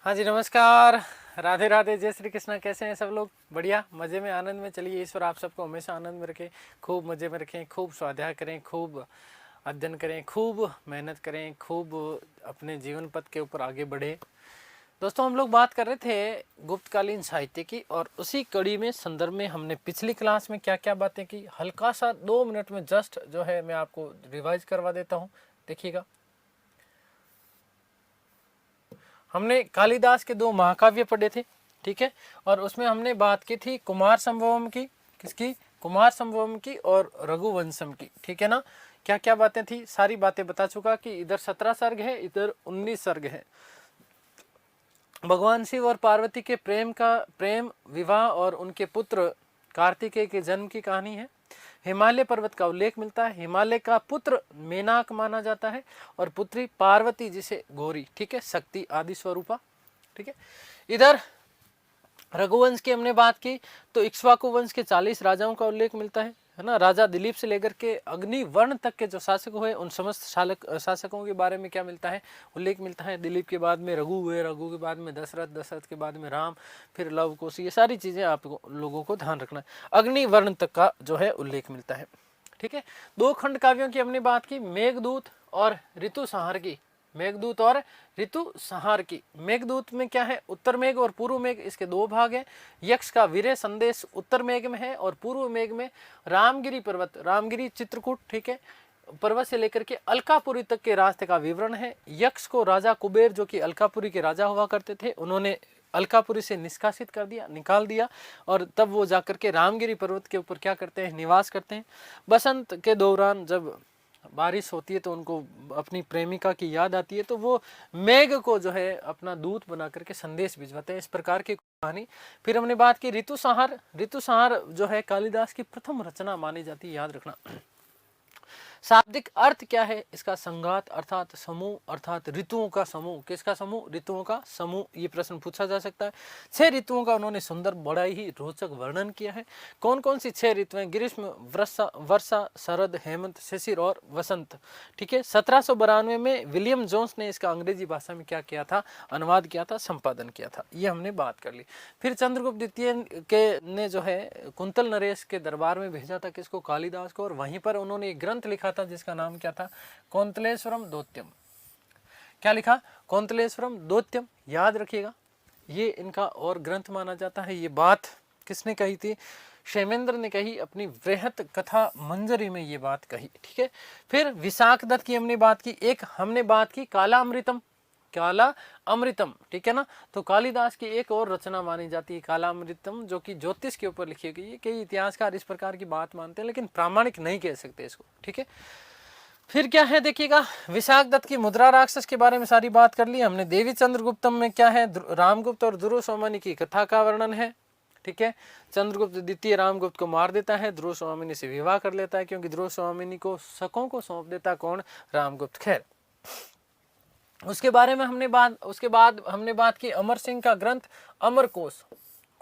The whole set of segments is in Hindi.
हाँ जी, नमस्कार। राधे राधे, जय श्री कृष्णा। कैसे हैं सब लोग? बढ़िया, मज़े में, आनंद में। चलिए, ईश्वर आप सबको हमेशा आनंद में रखें, खूब मज़े में रखें, खूब स्वाध्याय करें, खूब अध्ययन करें, खूब मेहनत करें, खूब अपने जीवन पथ के ऊपर आगे बढ़े। दोस्तों, हम लोग बात कर रहे थे गुप्तकालीन साहित्य की, और उसी कड़ी में संदर्भ में हमने पिछली क्लास में क्या क्या बातें की, हल्का सा 2 मिनट में जस्ट जो है मैं आपको रिवाइज करवा देता हूँ। देखिएगा, हमने कालिदास के 2 महाकाव्य पढ़े थे, ठीक है, और उसमें हमने बात की थी कुमार संभवम की। किसकी? कुमार संभवम की और रघुवंशम की, ठीक है ना। क्या क्या बातें थी, सारी बातें बता चुका कि इधर 17 सर्ग है, इधर 19 सर्ग है। भगवान शिव और पार्वती के प्रेम विवाह और उनके पुत्र कार्तिकेय के जन्म की कहानी है। हिमालय पर्वत का उल्लेख मिलता है। हिमालय का पुत्र मेनाक माना जाता है और पुत्री पार्वती, जिसे गौरी, ठीक है, शक्ति आदि स्वरूपा, ठीक है। इधर रघुवंश की हमने बात की तो इक्ष्वाकु वंश के 40 राजाओं का उल्लेख मिलता है ना। राजा दिलीप से लेकर के अग्निवर्ण तक के जो शासक हुए, उन समस्त शासकों के बारे में क्या मिलता है? उल्लेख मिलता है। दिलीप के बाद में रघु हुए, रघु के बाद में दशरथ, दशरथ के बाद में राम, फिर लव कुश, ये सारी चीजें आप लोगों को ध्यान रखना है। अग्निवर्ण तक का जो है उल्लेख मिलता है, ठीक है। 2 खंड काव्यों की हमने बात की, मेघदूत और ऋतु संहार की। मेघदूत और ऋतु संहार की। मेघदूत में क्या है? उत्तर मेघ और पूर्व मेघ, इसके 2 भाग हैं। यक्ष का वीर्य संदेश उत्तर मेघ में है और पूर्व मेघ में रामगिरी पर्वत, रामगिरी चित्रकूट, ठीक है, पर्वत से लेकर के अलकापुरी तक के रास्ते का विवरण है। यक्ष को राजा कुबेर, जो कि अलकापुरी के राजा हुआ करते थे, उन्होंने अलकापुरी से निष्कासित कर दिया, निकाल दिया, और तब वो जाकर के रामगिरी पर्वत के ऊपर क्या करते हैं? निवास करते हैं। बसंत के दौरान जब बारिश होती है तो उनको अपनी प्रेमिका की याद आती है, तो वो मेघ को जो है अपना दूत बना करके संदेश भिजवाते हैं। इस प्रकार की कहानी। फिर हमने बात की ऋतु संहार। ऋतु संहार जो है कालिदास की प्रथम रचना मानी जाती है, याद रखना। शाब्दिक अर्थ क्या है इसका? संघात अर्थात समूह, अर्थात ऋतुओं का समूह। किसका समूह? ऋतुओं का समूह। ये प्रश्न पूछा जा सकता है। 6 ऋतुओं का उन्होंने सुंदर, बड़ा ही रोचक वर्णन किया है। कौन कौन सी 6 ऋतुएं? ग्रीष्म, वर्षा, शरद, हेमंत, शिशिर और वसंत, ठीक है। 1792 में विलियम जोन्स ने इसका अंग्रेजी भाषा में क्या किया था? अनुवाद किया था, संपादन किया था। ये हमने बात कर ली। फिर चंद्रगुप्त द्वितीय के ने जो है कुंतल नरेश के दरबार में भेजा था, किसको? कालिदास को, और वहीं पर उन्होंने एक ग्रंथ लिखा था जिसका नाम क्या था? कौंतलेश्वरम दोत्यम। क्या लिखा? कौंतलेश्वरम दोत्यम। याद रखिएगा, ये इनका और ग्रंथ माना जाता है। ये बात किसने कही थी? क्षेमेंद्र ने कही, अपनी वृहत कथा मंजरी में ये बात कही, ठीक है। फिर विशाख दत्त की हमने बात की। एक हमने बात की काला अमृतम, काला अमृतम, ठीक है ना। तो कालिदास की एक और रचना मानी जाती है काला अमृतम, जो कि ज्योतिष के ऊपर लिखी गई है। कई इतिहासकार इस प्रकार की बात मानते हैं, लेकिन प्रामाणिक नहीं कह सकते इसको, ठीक है। फिर क्या है देखिएगा, विशाख दत्त की मुद्रा राक्षस के बारे में सारी बात कर ली हमने। देवी चंद्रगुप्तम में क्या है? रामगुप्त और ध्रुव सोमानी की कथा का वर्णन है, ठीक है। चंद्रगुप्त द्वितीय रामगुप्त को मार देता है, ध्रुव स्वामिनी से विवाह कर लेता है, क्योंकि ध्रुव स्वामिनी को शकों को सौंप देता कौन? रामगुप्त। खैर, उसके बाद हमने बात की अमर सिंह का ग्रंथ अमरकोश।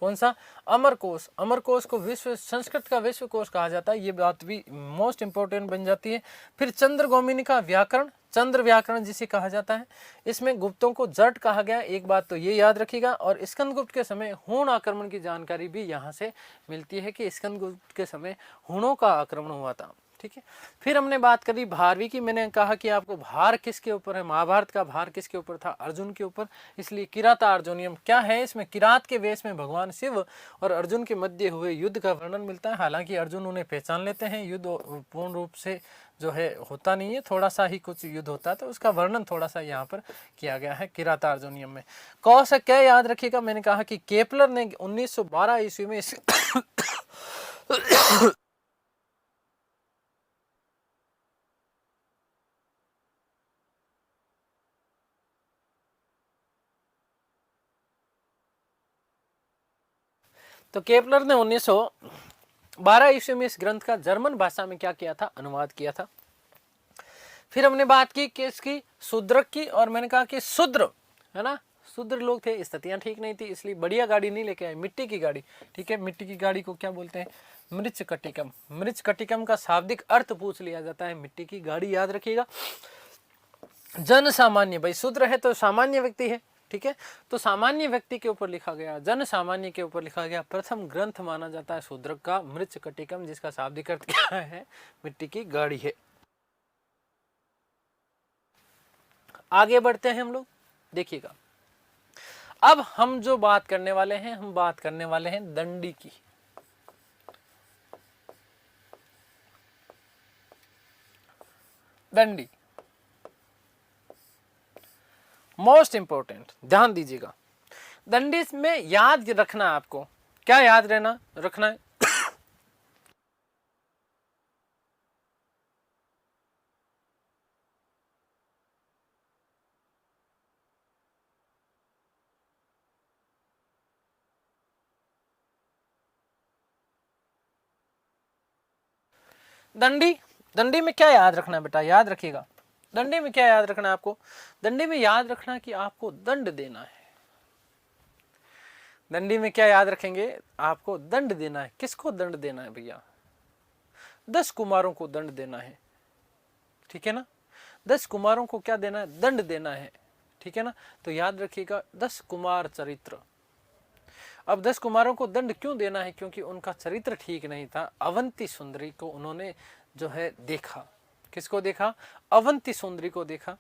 कौन सा? अमरकोश। अमरकोश को विश्व संस्कृत का विश्वकोश कहा जाता है, ये बात भी मोस्ट इंपोर्टेंट बन जाती है। फिर चंद्रगौमिनी का व्याकरण, चंद्र व्याकरण जिसे कहा जाता है, इसमें गुप्तों को जट कहा गया। एक बात तो ये याद रखिएगा। और स्कंदगुप्त के समय हूण आक्रमण की जानकारी भी यहाँ से मिलती है कि स्कंदगुप्त के समय हूणों का आक्रमण हुआ था, ठीक है। फिर हमने बात करी भारवी की। मैंने कहा कि आपको भार किसके ऊपर है? महाभारत का भार किसके ऊपर था? अर्जुन के ऊपर, इसलिए किराता अर्जुनियम। क्या है इसमें? किरात के वेश में भगवान शिव और अर्जुन के मध्य हुए युद्ध का वर्णन मिलता है। हालांकि अर्जुन उन्हें पहचान लेते हैं, युद्ध पूर्ण रूप से जो है होता नहीं है, थोड़ा सा ही कुछ युद्ध होता है, तो उसका वर्णन थोड़ा सा यहाँ पर किया गया है किराता अर्जुनियम में। कौशक क्या? याद रखिएगा, मैंने कहा कि केपलर ने 1912 ईस्वी में तो केपलर ने 1912 ईस्वी में इस ग्रंथ का जर्मन भाषा में क्या किया था? अनुवाद किया था। फिर हमने बात की किसकी? शूद्रक की। और मैंने कहा कि शूद्र है ना, शूद्र लोग थे, स्थितियां ठीक नहीं थी, इसलिए बढ़िया गाड़ी नहीं लेके आए, मिट्टी की गाड़ी, ठीक है। मिट्टी की गाड़ी को क्या बोलते हैं? मृच्छकटिकम। मृच्छकटिकम का शाब्दिक अर्थ पूछ लिया जाता है, मिट्टी की गाड़ी। याद रखिएगा। जन सामान्य, भाई शूद्र है तो सामान्य व्यक्ति है, ठीक है। तो सामान्य व्यक्ति के ऊपर लिखा गया, जन सामान्य के ऊपर लिखा गया प्रथम ग्रंथ माना जाता है शूद्रक का मृच्छकटिकम, जिसका शाब्दिक अर्थ क्या है? मिट्टी की गाड़ी है। आगे बढ़ते हैं हम लोग, देखिएगा अब हम जो बात करने वाले हैं, हम बात करने वाले हैं दंडी की। दंडी मोस्ट इंपॉर्टेंट, ध्यान दीजिएगा। दंडी में याद रखना है आपको, क्या याद रखना है? दंडी में क्या याद रखना है बेटा? याद रखिएगा, दंडी में क्या याद रखना है आपको? दंडी में याद रखना कि आपको दंड देना है। दंडी में क्या याद रखेंगे? आपको दंड देना है। किसको दंड देना है भैया? 10 कुमारों को दंड देना है, ठीक है ना। 10 कुमारों को क्या देना है? दंड देना है, ठीक है ना। तो याद रखिएगा 10 कुमार चरित्र। अब 10 कुमारों को दंड क्यों देना है? क्योंकि उनका चरित्र ठीक नहीं था। अवंती सुंदरी को उन्होंने जो है देखा। किसको देखा? अवंती सुंदरी को देखा,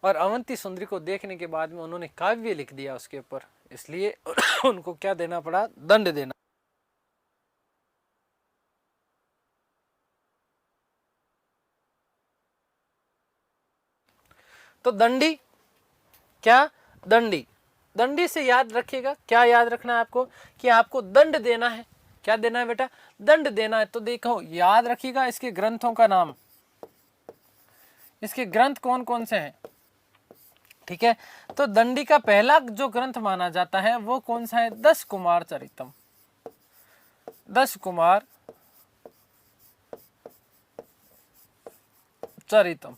और अवंती सुंदरी को देखने के बाद में उन्होंने काव्य लिख दिया उसके ऊपर, इसलिए उनको क्या देना पड़ा? दंड देना। तो दंडी क्या? दंडी से याद रखिएगा, क्या याद रखना है आपको? कि आपको दंड देना है। क्या देना है बेटा? दंड देना है। तो देखो याद रखिएगा इसके ग्रंथों का नाम, इसके ग्रंथ कौन कौन से हैं, ठीक है। तो दंडी का पहला जो ग्रंथ माना जाता है वो कौन सा है? 10 कुमार चरितम। 10 कुमार चरितम,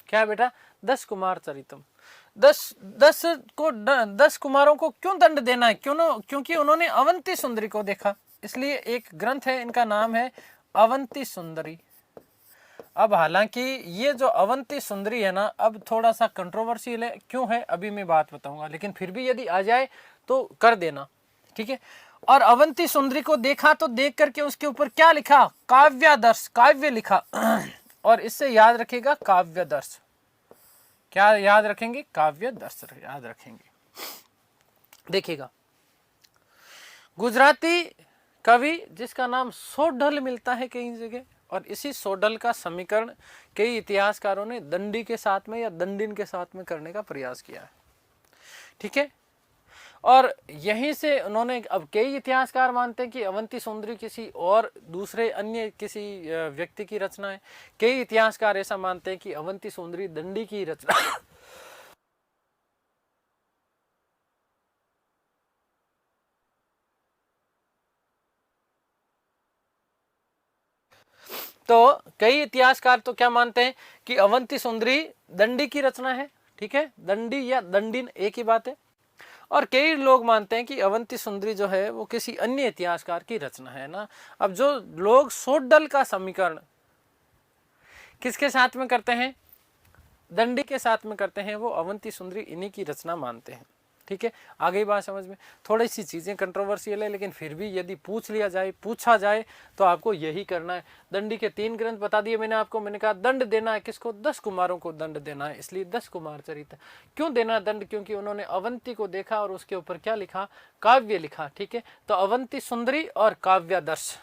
क्या बेटा? 10 कुमार चरितम। 10 कुमारों को क्यों दंड देना है? क्योंकि उन्होंने अवंती सुंदरी को देखा, इसलिए एक ग्रंथ है, इनका नाम है अवंती सुंदरी। अब हालांकि ये जो अवंती सुंदरी है ना, अब थोड़ा सा कंट्रोवर्शियल है, क्यों है अभी मैं बात बताऊंगा, लेकिन फिर भी यदि आ जाए तो कर देना, ठीक है। और अवंती सुंदरी को देखा तो देख करके उसके ऊपर क्या लिखा? काव्यादर्श, काव्य लिखा। और इससे याद रखिएगा काव्यादर्श, क्या याद रखेंगे? काव्यादर्श याद रखेंगे। देखिएगा गुजराती कवि जिसका नाम सोढल मिलता है कई जगह, और इसी सोढल का समीकरण कई इतिहासकारों ने दंडी के साथ में या दंडिन के साथ में करने का प्रयास किया है, ठीक है। और यहीं से उन्होंने, अब कई इतिहासकार मानते हैं कि अवंती सुंदरी किसी और दूसरे अन्य किसी व्यक्ति की रचना है। कई इतिहासकार ऐसा मानते हैं कि अवंती सुंदरी दंडी की रचना। तो कई इतिहासकार तो क्या मानते हैं कि अवंती सुंदरी दंडी की रचना है, ठीक है। दंडी या दंडिन एक ही बात है। और कई लोग मानते हैं कि अवंती सुंदरी जो है वो किसी अन्य इतिहासकार की रचना है ना। अब जो लोग सोढल का समीकरण किसके साथ में करते हैं? दंडी के साथ में करते हैं, वो अवंती सुंदरी इन्हीं की रचना मानते हैं, ठीक है। आ गई बात समझ में? थोड़ी सी चीजें कंट्रोवर्शियल है, लेकिन फिर भी यदि पूछा जाए तो आपको यही करना है। दंडी के 3 ग्रंथ बता दिए मैंने आपको। मैंने कहा दंड देना है किसको? 10 कुमारों को दंड देना है, इसलिए 10 कुमार चरित्र। क्यों देना है दंड? क्योंकि उन्होंने अवंती को देखा और उसके ऊपर क्या लिखा? काव्य लिखा, ठीक है। तो अवंती सुंदरी और काव्यादर्श,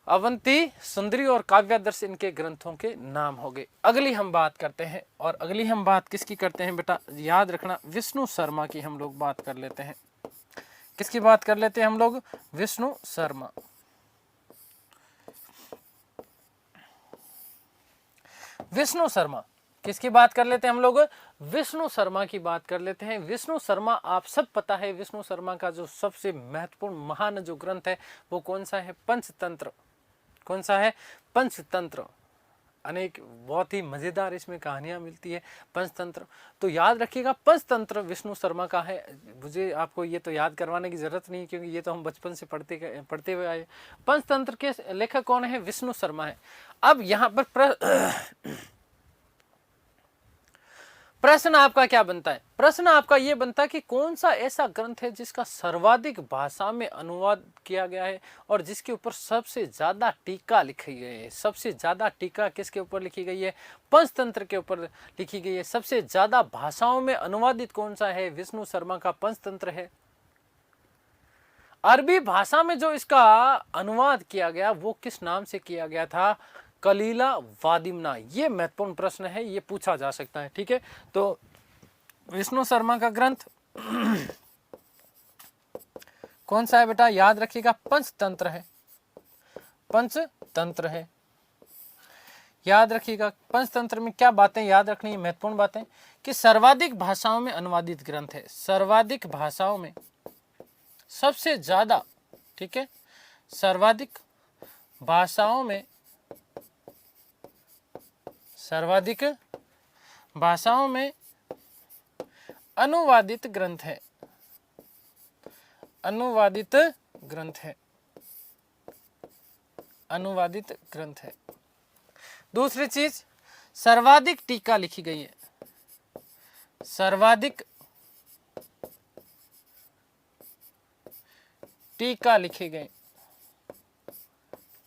अवंती सुंदरी और काव्यादर्श इनके ग्रंथों के नाम हो गए। अगली हम बात करते हैं, और अगली हम बात किसकी करते हैं बेटा? याद रखना विष्णु शर्मा की हम लोग बात कर लेते हैं। किसकी बात कर लेते हैं हम लोग? विष्णु शर्मा। विष्णु शर्मा किसकी बात कर लेते हैं हम लोग? विष्णु शर्मा की बात कर लेते हैं। विष्णु शर्मा, आप सब पता है विष्णु शर्मा का जो सबसे महत्वपूर्ण महान जो ग्रंथ है वो कौन सा है? पंचतंत्र। कौन सा है? पंचतंत्र। अनेक बहुत ही मज़ेदार इसमें कहानियाँ मिलती है। पंचतंत्र तो याद रखिएगा, पंचतंत्र विष्णु शर्मा का है। मुझे आपको ये तो याद करवाने की ज़रूरत नहीं, क्योंकि ये तो हम बचपन से पढ़ते हुए आए। पंचतंत्र के लेखक कौन है? विष्णु शर्मा है। अब यहाँ पर प्रश्न आपका क्या बनता है? प्रश्न आपका ये बनता है कि कौन सा ऐसा ग्रंथ है जिसका सर्वाधिक भाषा में अनुवाद किया गया है और जिसके ऊपर सबसे ज्यादा टीका लिखी गई है? सबसे ज्यादा टीका किसके ऊपर लिखी गई है? पंचतंत्र के ऊपर लिखी गई है। सबसे ज्यादा भाषाओं में अनुवादित कौन सा है? विष्णु शर्मा का पंचतंत्र है। अरबी भाषा में जो इसका अनुवाद किया गया वो किस नाम से किया गया था? कलीला वादिमना। ये महत्वपूर्ण प्रश्न है, ये पूछा जा सकता है। ठीक है, तो विष्णु शर्मा का ग्रंथ कौन सा है बेटा? याद रखिएगा, पंचतंत्र है। पंचतंत्र है, याद रखिएगा। पंचतंत्र में क्या बातें याद रखनी है? महत्वपूर्ण बातें कि सर्वाधिक भाषाओं में अनुवादित ग्रंथ है। सर्वाधिक भाषाओं में सबसे ज्यादा, ठीक है, सर्वाधिक भाषाओं में, सर्वाधिक भाषाओं में अनुवादित ग्रंथ है। अनुवादित ग्रंथ है, अनुवादित ग्रंथ है। दूसरी चीज, सर्वाधिक टीका लिखी गई है। सर्वाधिक टीका लिखी गई।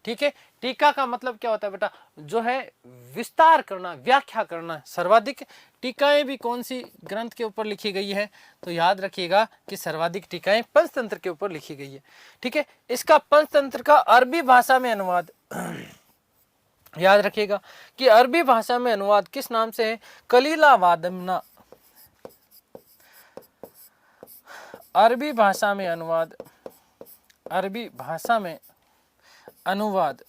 ठीक है, टीका का मतलब क्या होता है बेटा? जो है विस्तार करना, व्याख्या करना। सर्वाधिक टीकाएं भी कौन सी ग्रंथ के ऊपर लिखी गई है? तो याद रखिएगा कि सर्वाधिक टीकाएं पंचतंत्र के ऊपर लिखी गई है। ठीक है, इसका पंचतंत्र का अरबी भाषा में अनुवाद याद रखिएगा कि अरबी भाषा में अनुवाद किस नाम से है? कलीला वादिमना। अरबी भाषा में अनुवाद, अरबी भाषा में अनुवाद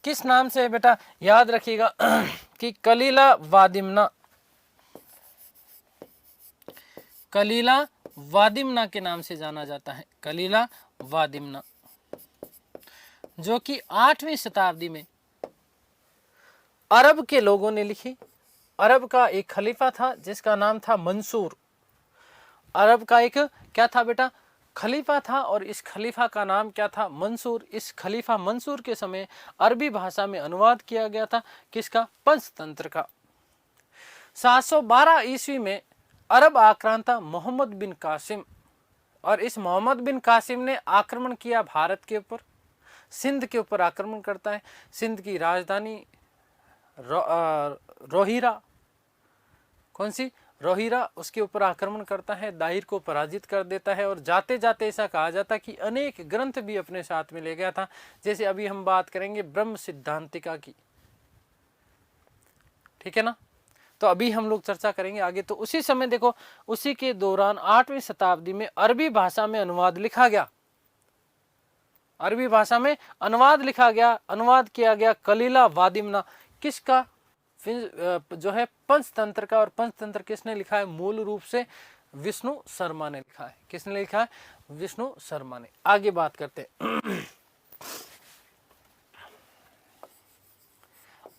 किस नाम से है बेटा? याद रखिएगा कि कलीला वादिमना, कलीला वादिमना के नाम से जाना जाता है। कलीला वादिमना, जो कि 8वीं शताब्दी में अरब के लोगों ने लिखी। अरब का एक खलीफा था जिसका नाम था मंसूर। अरब का एक क्या था बेटा? खलीफा था, और इस खलीफा का नाम क्या था? मंसूर। इस खलीफा मंसूर के समय अरबी भाषा में अनुवाद किया गया था। किसका? पंचतंत्र का। 712 ईस्वी में अरब आक्रांता मोहम्मद बिन कासिम, और इस मोहम्मद बिन कासिम ने आक्रमण किया भारत के ऊपर, सिंध के ऊपर आक्रमण करता है। सिंध की राजधानी रोहिरा, कौन सी? रोहिरा, उसके ऊपर आक्रमण करता है, दाहिर को पराजित कर देता है, और जाते जाते ऐसा कहा जाता है कि अनेक ग्रंथ भी अपने साथ में ले गया था। जैसे अभी हम बात करेंगे ब्रह्म सिद्धांतिका की, ठीक है ना, तो अभी हम लोग चर्चा करेंगे आगे। तो उसी समय देखो, उसी के दौरान 8वीं शताब्दी में अरबी भाषा में अनुवाद लिखा गया। अरबी भाषा में अनुवाद लिखा गया, अनुवाद किया गया कलीला वादिमना। किसका? जो है पंचतंत्र का। और पंचतंत्र किसने लिखा है? मूल रूप से विष्णु शर्मा ने लिखा है। किसने लिखा है? विष्णु शर्मा ने। आगे बात करते हैं,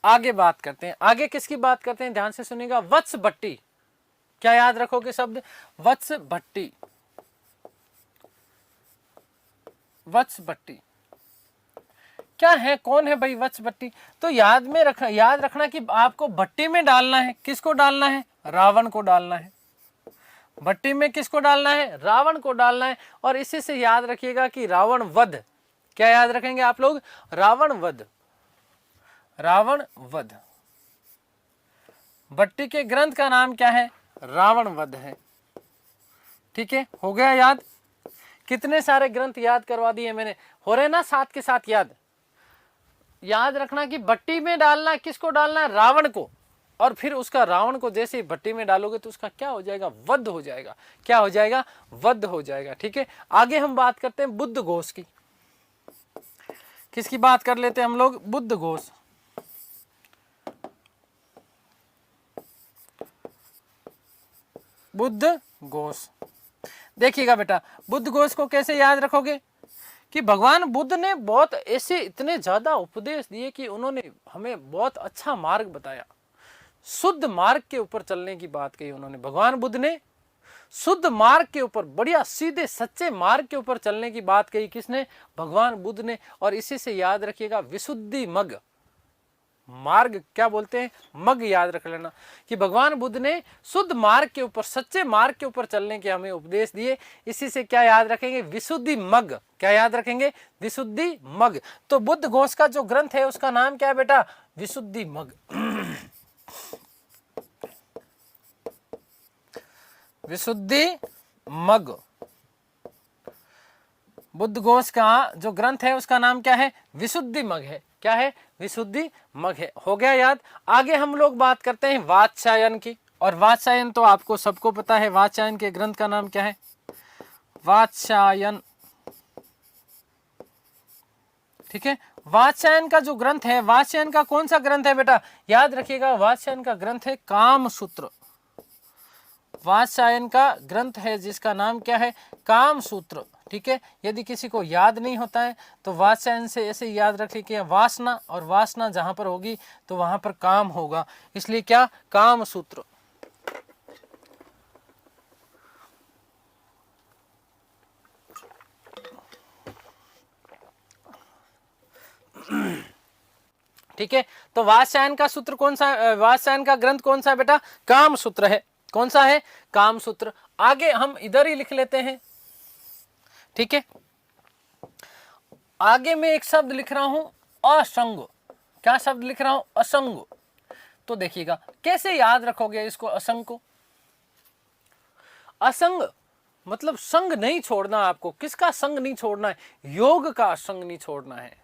आगे बात करते हैं। आगे किसकी बात करते हैं? ध्यान से सुनिएगा। वत्स भट्टी। क्या याद रखोगे शब्द? वत्स भट्टी। वत्स भट्टी क्या है? कौन है भाई वत्स भट्टी? तो याद रखना कि आपको भट्टी में डालना है। किसको डालना है? रावण को डालना है। भट्टी में किसको डालना है? रावण को डालना है। और इसी से याद रखिएगा कि रावण वध। क्या याद रखेंगे आप लोग? रावण वध। रावण वध। भट्टी के ग्रंथ का नाम क्या है? रावण वध है। ठीक है, हो गया याद? कितने सारे ग्रंथ याद करवा दिए मैंने, हो रहे ना साथ के साथ याद? याद रखना कि भट्टी में डालना, किसको डालना है? रावण को। और फिर उसका, रावण को जैसे ही भट्टी में डालोगे तो उसका क्या हो जाएगा? वध हो जाएगा। क्या हो जाएगा? वध हो जाएगा। ठीक है, आगे हम बात करते हैं बुद्ध घोष की। किसकी बात कर लेते हैं हम लोग? बुद्ध घोष। बुद्ध घोष। देखिएगा बेटा, बुद्ध घोष को कैसे याद रखोगे कि भगवान बुद्ध ने बहुत ऐसे इतने ज्यादा उपदेश दिए कि उन्होंने हमें बहुत अच्छा मार्ग बताया, शुद्ध मार्ग के ऊपर चलने की बात कही उन्होंने। भगवान बुद्ध ने शुद्ध मार्ग के ऊपर, बढ़िया सीधे सच्चे मार्ग के ऊपर चलने की बात कही। किसने? भगवान बुद्ध ने। और इसी से याद रखिएगा, विशुद्धि मग, मार्ग क्या बोलते हैं? मग, याद रख लेना कि भगवान बुद्ध ने शुद्ध मार्ग के ऊपर, सच्चे मार्ग के ऊपर चलने के हमें उपदेश दिए। इसी से क्या याद रखेंगे? विशुद्धि मग। क्या याद रखेंगे? विशुद्धि मग। तो बुद्ध घोष का जो ग्रंथ है उसका नाम क्या है बेटा? विशुद्धि मग। विशुद्धि मग। बुद्ध घोष का जो ग्रंथ है उसका नाम क्या है? विशुद्धि मग है। क्या है? विशुद्धि मग है। हो गया याद। आगे हम लोग बात करते हैं वात्स्यायन की। और वात्स्यायन तो आपको सबको पता है, वात्स्यायन के ग्रंथ का नाम क्या है? वात्स्यायन। ठीक है, वात्स्यायन का जो ग्रंथ है, वात्स्यायन का कौन सा ग्रंथ है बेटा? याद रखिएगा, वात्स्यायन का ग्रंथ है काम सूत्र। वात्स्यायन का ग्रंथ है जिसका नाम क्या है? काम सूत्र। ठीक है, यदि किसी को याद नहीं होता है तो वात्स्यायन से ऐसे याद रख लीजिए, वासना, और वासना जहां पर होगी तो वहां पर काम होगा, इसलिए क्या? काम सूत्र। ठीक है, तो वात्स्यायन का सूत्र कौन सा? वात्स्यायन का ग्रंथ कौन सा है बेटा? काम सूत्र है। कौन सा है? काम सूत्र। आगे हम इधर ही लिख लेते हैं। ठीक है, आगे मैं एक शब्द लिख रहा हूं, असंग। क्या शब्द लिख रहा हूं? असंग। तो देखिएगा कैसे याद रखोगे इसको, असंग को। असंग मतलब संग नहीं छोड़ना आपको। किसका संग नहीं छोड़ना है? योग का संग नहीं छोड़ना है।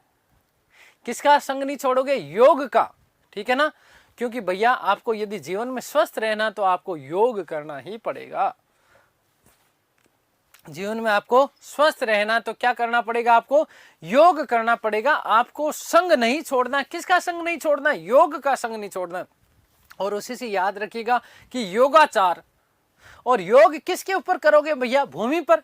किसका संग नहीं छोड़ोगे? योग का। ठीक है ना, क्योंकि भैया आपको यदि जीवन में स्वस्थ रहना तो आपको योग करना ही पड़ेगा। जीवन में आपको स्वस्थ रहना तो क्या करना पड़ेगा? आपको योग करना पड़ेगा। आपको संग नहीं छोड़ना। किसका संग नहीं छोड़ना? योग का संग नहीं छोड़ना। और उसी से याद रखिएगा कि योगाचार, और योग किसके ऊपर करोगे भैया? भूमि पर।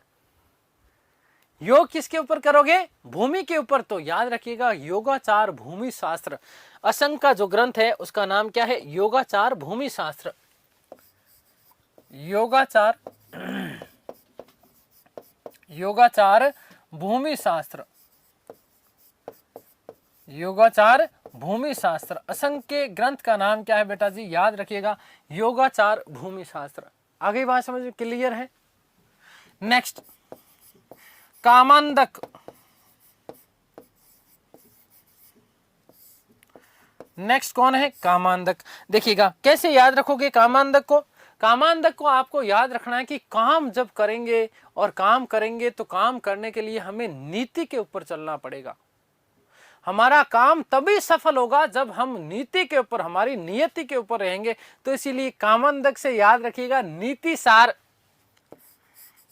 योग किसके ऊपर करोगे? भूमि के ऊपर। तो याद रखिएगा, योगाचार भूमि शास्त्र। असंग का जो ग्रंथ है उसका नाम क्या है? योगाचार भूमि शास्त्र। योगाचार, योगाचार भूमि शास्त्र। योगाचार भूमि शास्त्र। असंग के ग्रंथ का नाम क्या है बेटा जी? याद रखिएगा, योगाचार भूमि शास्त्र। आगे बात समझ में क्लियर है? नेक्स्ट, कामांदक। नेक्स्ट कौन है? कामांदक। देखिएगा कैसे याद रखोगे कामांदक को। कामांदक को आपको याद रखना है कि काम जब करेंगे, और काम करेंगे तो काम करने के लिए हमें नीति के ऊपर चलना पड़ेगा। हमारा काम तभी सफल होगा जब हम नीति के ऊपर, हमारी नियति के ऊपर रहेंगे। तो इसीलिए कामांदक से याद रखिएगा, नीति सार।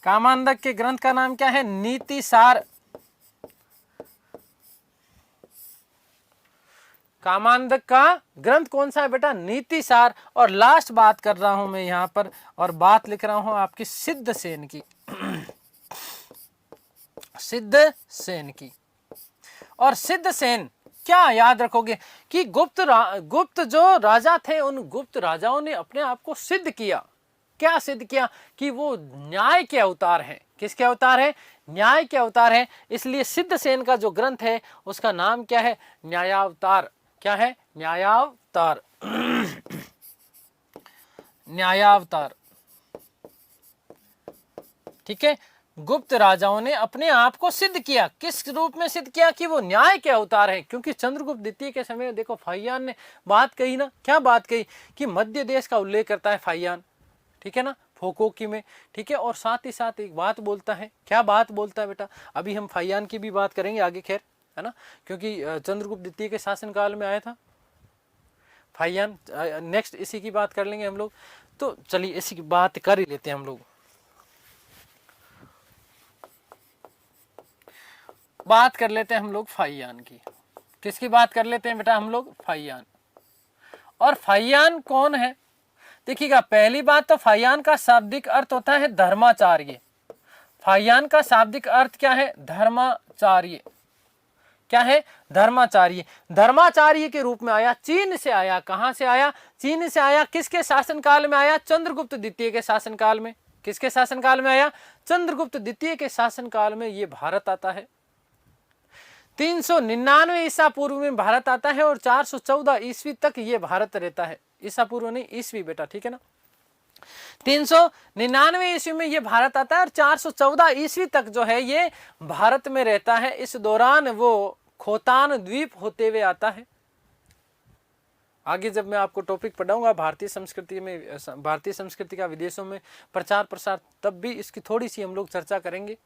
कामांदक के ग्रंथ का नाम क्या है? नीति सार। कामांदक का ग्रंथ कौन सा है बेटा? नीति सार। और लास्ट बात कर रहा हूं मैं यहां पर, और बात लिख रहा हूं आपकी सिद्धसेन की। सिद्धसेन की। और सिद्धसेन क्या याद रखोगे कि गुप्त जो राजा थे, उन गुप्त राजाओं ने अपने आप को सिद्ध किया। क्या सिद्ध किया? कि वो न्याय के अवतार हैं। किसके अवतार है? न्याय के अवतार है। इसलिए सिद्धसेन का जो ग्रंथ है उसका नाम क्या है? न्यायावतार। क्या है? न्यायावतार। न्यायावतार। ठीक है, गुप्त राजाओं ने अपने आप को सिद्ध किया। किस रूप में सिद्ध किया? कि वो न्याय के अवतार हैं। क्योंकि चंद्रगुप्त द्वितीय के समय देखो, फाहियान ने बात कही ना, क्या बात कही? कि मध्य देश का उल्लेख करता है फाहियान। ठीक है ना, फोकोकी में। ठीक है, और साथ ही साथ एक बात बोलता है। क्या बात बोलता है बेटा? अभी हम फाहियान की भी बात करेंगे आगे, खैर, है ना, क्योंकि चंद्रगुप्त द्वितीय के शासनकाल में आया था फाहियान। नेक्स्ट इसी की बात कर लेंगे हम लोग। तो चलिए इसी की बात कर ही लेते हैं हम लोग। बात कर लेते हैं हम लोग फाहियान की। किसकी बात कर लेते हैं बेटा हम लोग? फाहियान। और फाहियान कौन है? देखिएगा, पहली बात तो फाहियान का शाब्दिक अर्थ होता है धर्माचार्य। फाहियान का शाब्दिक अर्थ क्या है? धर्माचार्य। क्या है? धर्माचार्य। धर्माचार्य के रूप में आया, चीन से आया। कहां से आया? चीन से आया। किसके शासनकाल में आया? चंद्रगुप्त द्वितीय के शासनकाल में। किसके शासनकाल में आया? चंद्रगुप्त द्वितीय के शासनकाल में ये भारत आता है। 399 ईसा पूर्व में भारत आता है और 414 ईस्वी तक ये भारत रहता है। ईसा पूर्व नहीं, ईस्वी बेटा, ठीक है ना। 399 ईस्वी में ये भारत आता है और 414 ईस्वी तक जो है ये भारत में रहता है। इस दौरान वो खोतान द्वीप होते हुए आता है। आगे जब मैं आपको टॉपिक पढ़ाऊंगा भारतीय संस्कृति में, भारतीय संस्कृति का विदेशों में प्रचार प्रसार, तब भी इसकी थोड़ी सी हम लोग चर्चा करेंगे,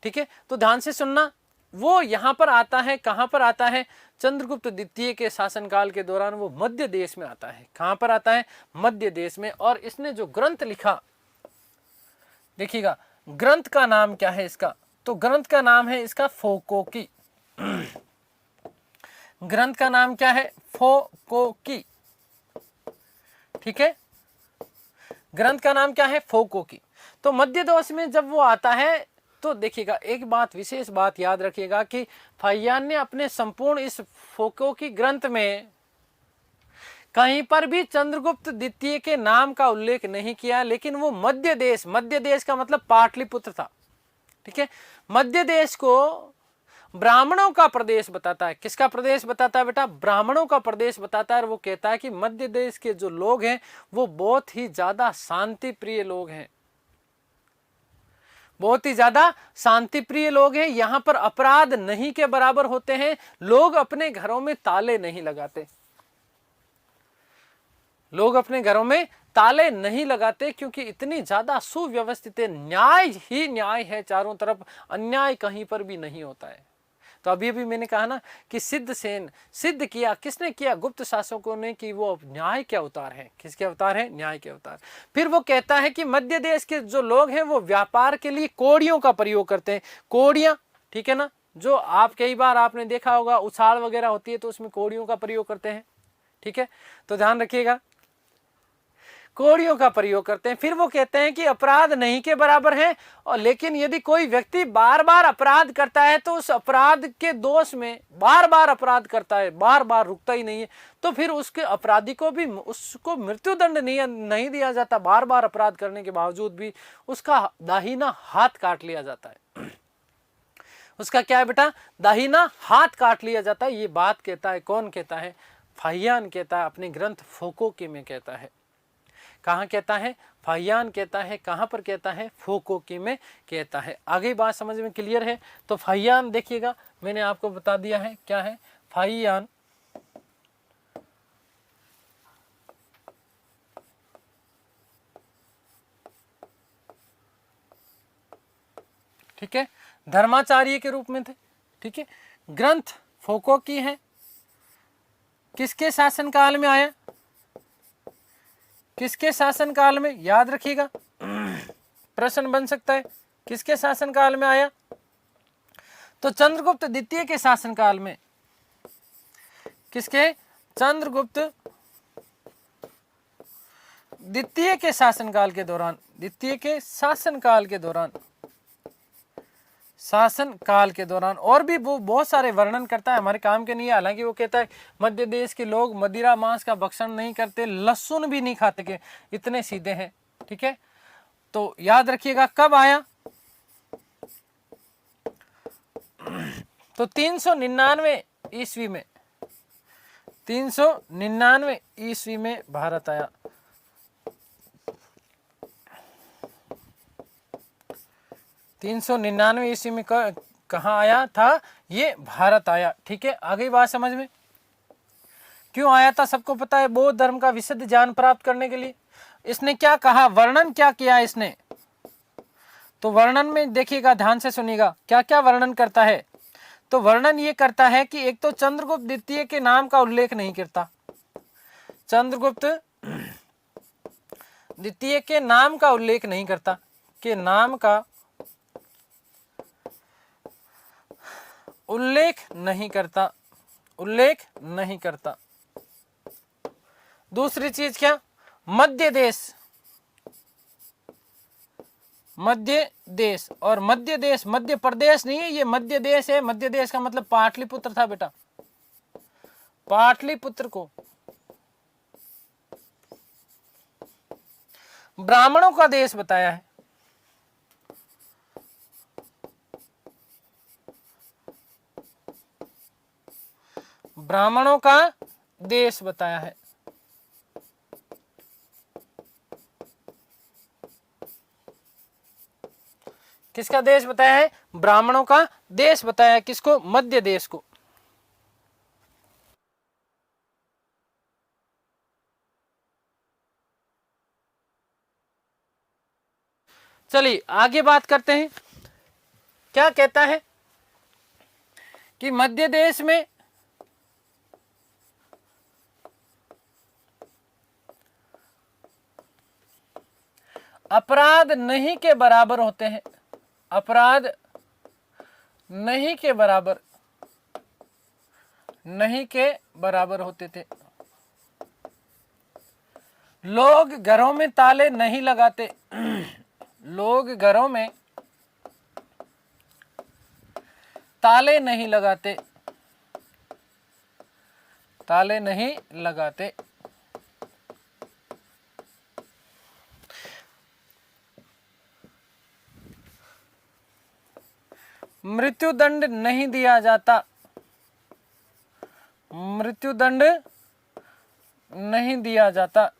ठीक है। तो ध्यान से सुनना, वो यहाँ पर आता है। कहाँ पर आता है? चंद्रगुप्त द्वितीय के शासनकाल के दौरान वो मध्य देश में आता है। कहाँ पर आता है? मध्य देश में। और इसने जो ग्रंथ लिखा, देखिएगा ग्रंथ का नाम क्या है इसका? तो ग्रंथ का नाम है इसका फोकोकी। ग्रंथ का नाम क्या है? फोकोकी, ठीक है। ग्रंथ का नाम क्या है? फोकोकी। तो मध्य देश में जब वो आता है तो देखिएगा एक बात, विशेष बात याद रखिएगा कि फाहियान ने अपने संपूर्ण इस फोकोकी ग्रंथ में कहीं पर भी चंद्रगुप्त द्वितीय के नाम का उल्लेख नहीं किया, लेकिन वो मध्य देश का मतलब पाटलिपुत्र था, ठीक है। मध्य देश को ब्राह्मणों का प्रदेश बताता है। किसका प्रदेश बताता है बेटा? ब्राह्मणों का प्रदेश बताता है। और वो कहता है कि मध्य देश के जो लोग हैं वो बहुत ही ज्यादा शांति प्रिय लोग हैं, बहुत ही ज्यादा शांति प्रिय लोग हैं। यहाँ पर अपराध नहीं के बराबर होते हैं। लोग अपने घरों में ताले नहीं लगाते, लोग अपने घरों में ताले नहीं लगाते, क्योंकि इतनी ज्यादा सुव्यवस्थित है। न्याय ही न्याय है चारों तरफ, अन्याय कहीं पर भी नहीं होता है। तो अभी अभी मैंने कहा ना कि सिद्धसेन सिद्ध किया, किसने किया? गुप्त शासकों ने, कि वो न्याय के अवतार हैं। किसके अवतार हैं? न्याय के अवतार। फिर वो कहता है कि मध्य देश के जो लोग हैं वो व्यापार के लिए कोड़ियों का प्रयोग करते हैं। कोड़ियां, ठीक है ना, जो आप कई बार आपने देखा होगा उछाल वगैरह होती है तो उसमें कोड़ियों का प्रयोग करते हैं, ठीक है। तो ध्यान रखिएगा, कोड़ियों का प्रयोग करते हैं। फिर वो कहते हैं कि अपराध नहीं के बराबर है, और लेकिन यदि कोई व्यक्ति बार बार अपराध करता है तो उस अपराध के दोष में, बार बार अपराध करता है, बार बार रुकता ही नहीं है, तो फिर उसके अपराधी को भी उसको मृत्युदंड नहीं दिया जाता। बार बार अपराध करने के बावजूद भी उसका दाहिना हाथ काट लिया जाता है। उसका क्या है बेटा? दाहिना हाथ काट लिया जाता है। ये बात कहता है, कौन कहता है? फाहियान कहता है, अपने ग्रंथ फोकोकी में कहता है। कहाँ कहता है? फाहियान कहता है। कहाँ पर कहता है? फोकोकी में कहता है। आगे बात समझ में क्लियर है? तो फाहियान देखिएगा, मैंने आपको बता दिया है क्या है फाहियान। ठीक है, धर्माचार्य के रूप में थे, ठीक है। ग्रंथ फोकोकी है। किसके शासनकाल में आया? किसके शासनकाल में? याद रखिएगा, प्रश्न बन सकता है, किसके शासनकाल में आया? तो चंद्रगुप्त द्वितीय के शासनकाल में। किसके? चंद्रगुप्त द्वितीय के शासनकाल के दौरान, द्वितीय के शासनकाल के दौरान, शासनकाल के दौरान। और भी वो बहुत सारे वर्णन करता है, हमारे काम के नहीं है। हालांकि वो कहता है मध्य देश के लोग मदिरा मांस का भक्षण नहीं करते, लहसुन भी नहीं खाते, के इतने सीधे हैं, ठीक है। तो याद रखिएगा कब आया? तो 399 ईस्वी में, 399 ईस्वी में भारत आया। 399 ईस्वी में कहाँ आया था? ये भारत आया, ठीक है। आगे बात समझ में, क्यों आया था सबको पता है, बौद्ध धर्म का विशुद्ध ज्ञान प्राप्त करने के लिए। इसने क्या कहा, वर्णन क्या किया इसने? तो वर्णन में देखिएगा, ध्यान से सुनिएगा, क्या क्या वर्णन करता है। तो वर्णन ये करता है कि एक तो चंद्रगुप्त द्वितीय के नाम का उल्लेख नहीं करता, चंद्रगुप्त द्वितीय के नाम का उल्लेख नहीं करता, के नाम का उल्लेख नहीं करता, उल्लेख नहीं करता। दूसरी चीज क्या? मध्य देश, मध्य देश। और मध्य देश मध्य प्रदेश नहीं है, ये मध्य देश है। मध्य देश का मतलब पाटलिपुत्र था बेटा। पाटलिपुत्र को ब्राह्मणों का देश बताया है। ब्राह्मणों का देश बताया है। किसका देश बताया है? ब्राह्मणों का देश बताया है। किसको? मध्य देश को। चलिए आगे बात करते हैं। क्या कहता है कि मध्य देश में अपराध नहीं के बराबर होते हैं। अपराध नहीं के बराबर, नहीं के बराबर होते थे। लोग घरों में ताले नहीं लगाते। लोग घरों में ताले नहीं लगाते। ताले नहीं लगाते। मृत्युदंड नहीं दिया जाता। मृत्युदंड नहीं दिया जाता।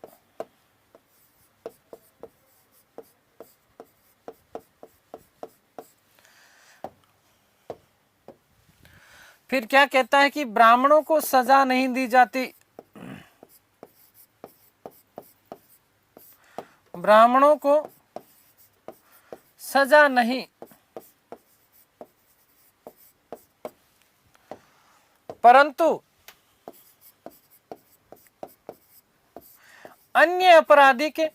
फिर क्या कहता है कि ब्राह्मणों को सजा नहीं दी जाती। ब्राह्मणों को सजा नहीं, परंतु अन्य अपराधी के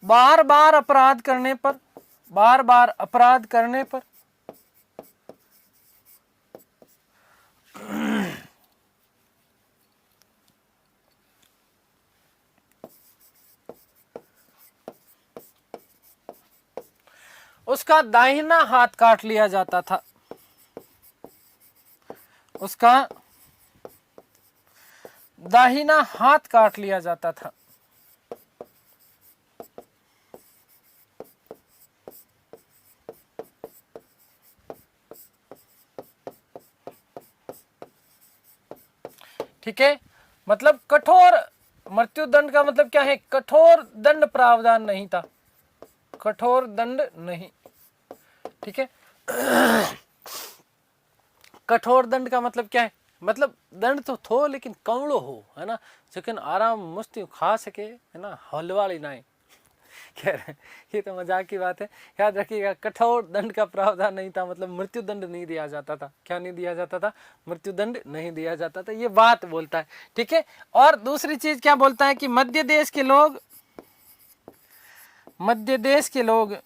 बार बार अपराध करने पर उसका दाहिना हाथ काट लिया जाता था। उसका दाहिना हाथ काट लिया जाता था। ठीक है, मतलब कठोर मृत्युदंड का मतलब क्या है? कठोर दंड प्रावधान नहीं था। कठोर दंड नहीं। ठीक है, कठोर दंड का मतलब क्या है? मतलब दंड तो थो लेकिन कवड़ो हो, है ना, लेकिन आराम मुश्ती खा सके, है ना, हलवाड़ी ना कह रहे। ये तो मजाक की बात है, याद रखिएगा। कठोर दंड का प्रावधान नहीं था, मतलब मृत्यु दंड नहीं दिया जाता था। क्या नहीं दिया जाता था? मृत्यु दंड नहीं दिया जाता था। ये बात बोलता है। ठीक है, और दूसरी चीज क्या बोलता है कि मध्य देश के लोग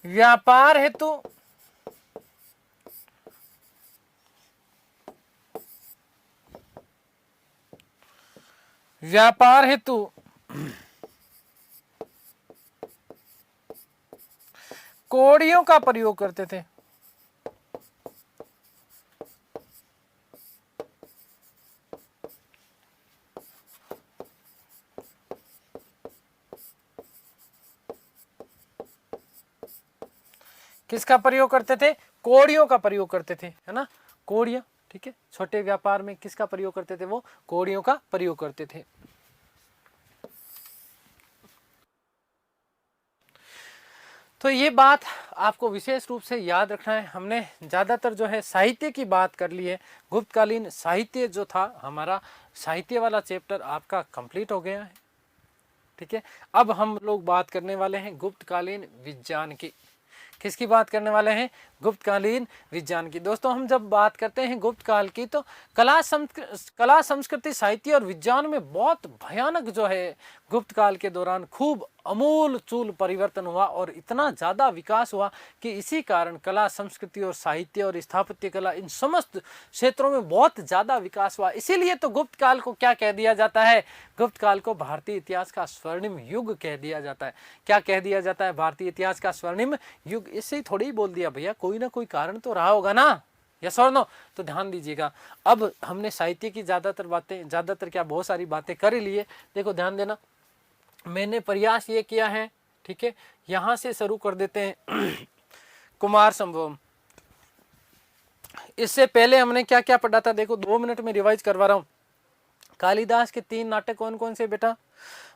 व्यापार हेतु कोड़ियों का प्रयोग करते थे। किसका प्रयोग करते थे? कोड़ियों का प्रयोग करते थे, है ना, कोड़ियां। ठीक है, छोटे व्यापार में किसका प्रयोग करते थे? वो कोड़ियों का प्रयोग करते थे। तो ये बात आपको विशेष रूप से याद रखना है। हमने ज़्यादातर जो है साहित्य की बात कर ली है। गुप्तकालीन साहित्य जो था हमारा, साहित्य वाला चैप्टर आपका कंप्लीट हो गया है। ठीक है, अब हम लोग बात करने वाले हैं गुप्तकालीन विज्ञान की। किसकी बात करने वाले हैं? गुप्तकालीन विज्ञान की। दोस्तों हम जब बात करते हैं गुप्त काल की तो कला संस्कृति साहित्य और विज्ञान में बहुत भयानक जो है गुप्त काल के दौरान खूब अमूल चूल परिवर्तन हुआ और इतना ज़्यादा विकास हुआ कि इसी कारण कला संस्कृति और साहित्य और स्थापत्य कला इन समस्त क्षेत्रों में बहुत ज़्यादा विकास हुआ। इसीलिए तो गुप्त काल को क्या कह दिया जाता है? गुप्त काल को भारतीय इतिहास का स्वर्णिम युग कह दिया जाता है। क्या कह दिया जाता है? भारतीय इतिहास का स्वर्णिम युग। इससे ही थोड़ी ही बोल दिया भैया, कोई ना कोई कारण तो रहा होगा ना, यस और नो? तो ध्यान दीजिएगा। अब हमने साहित्य की ज़्यादातर क्या बहुत सारी बातें कर ही लिए। देखो ध्यान देना, मैंने प्रयास ये किया है, ठीक है, यहां से शुरू कर देते हैं कुमार संभवम। इससे पहले हमने क्या क्या पढ़ा था? देखो 2 मिनट में रिवाइज करवा रहा हूं। कालिदास के 3 नाटक कौन कौन से बेटा?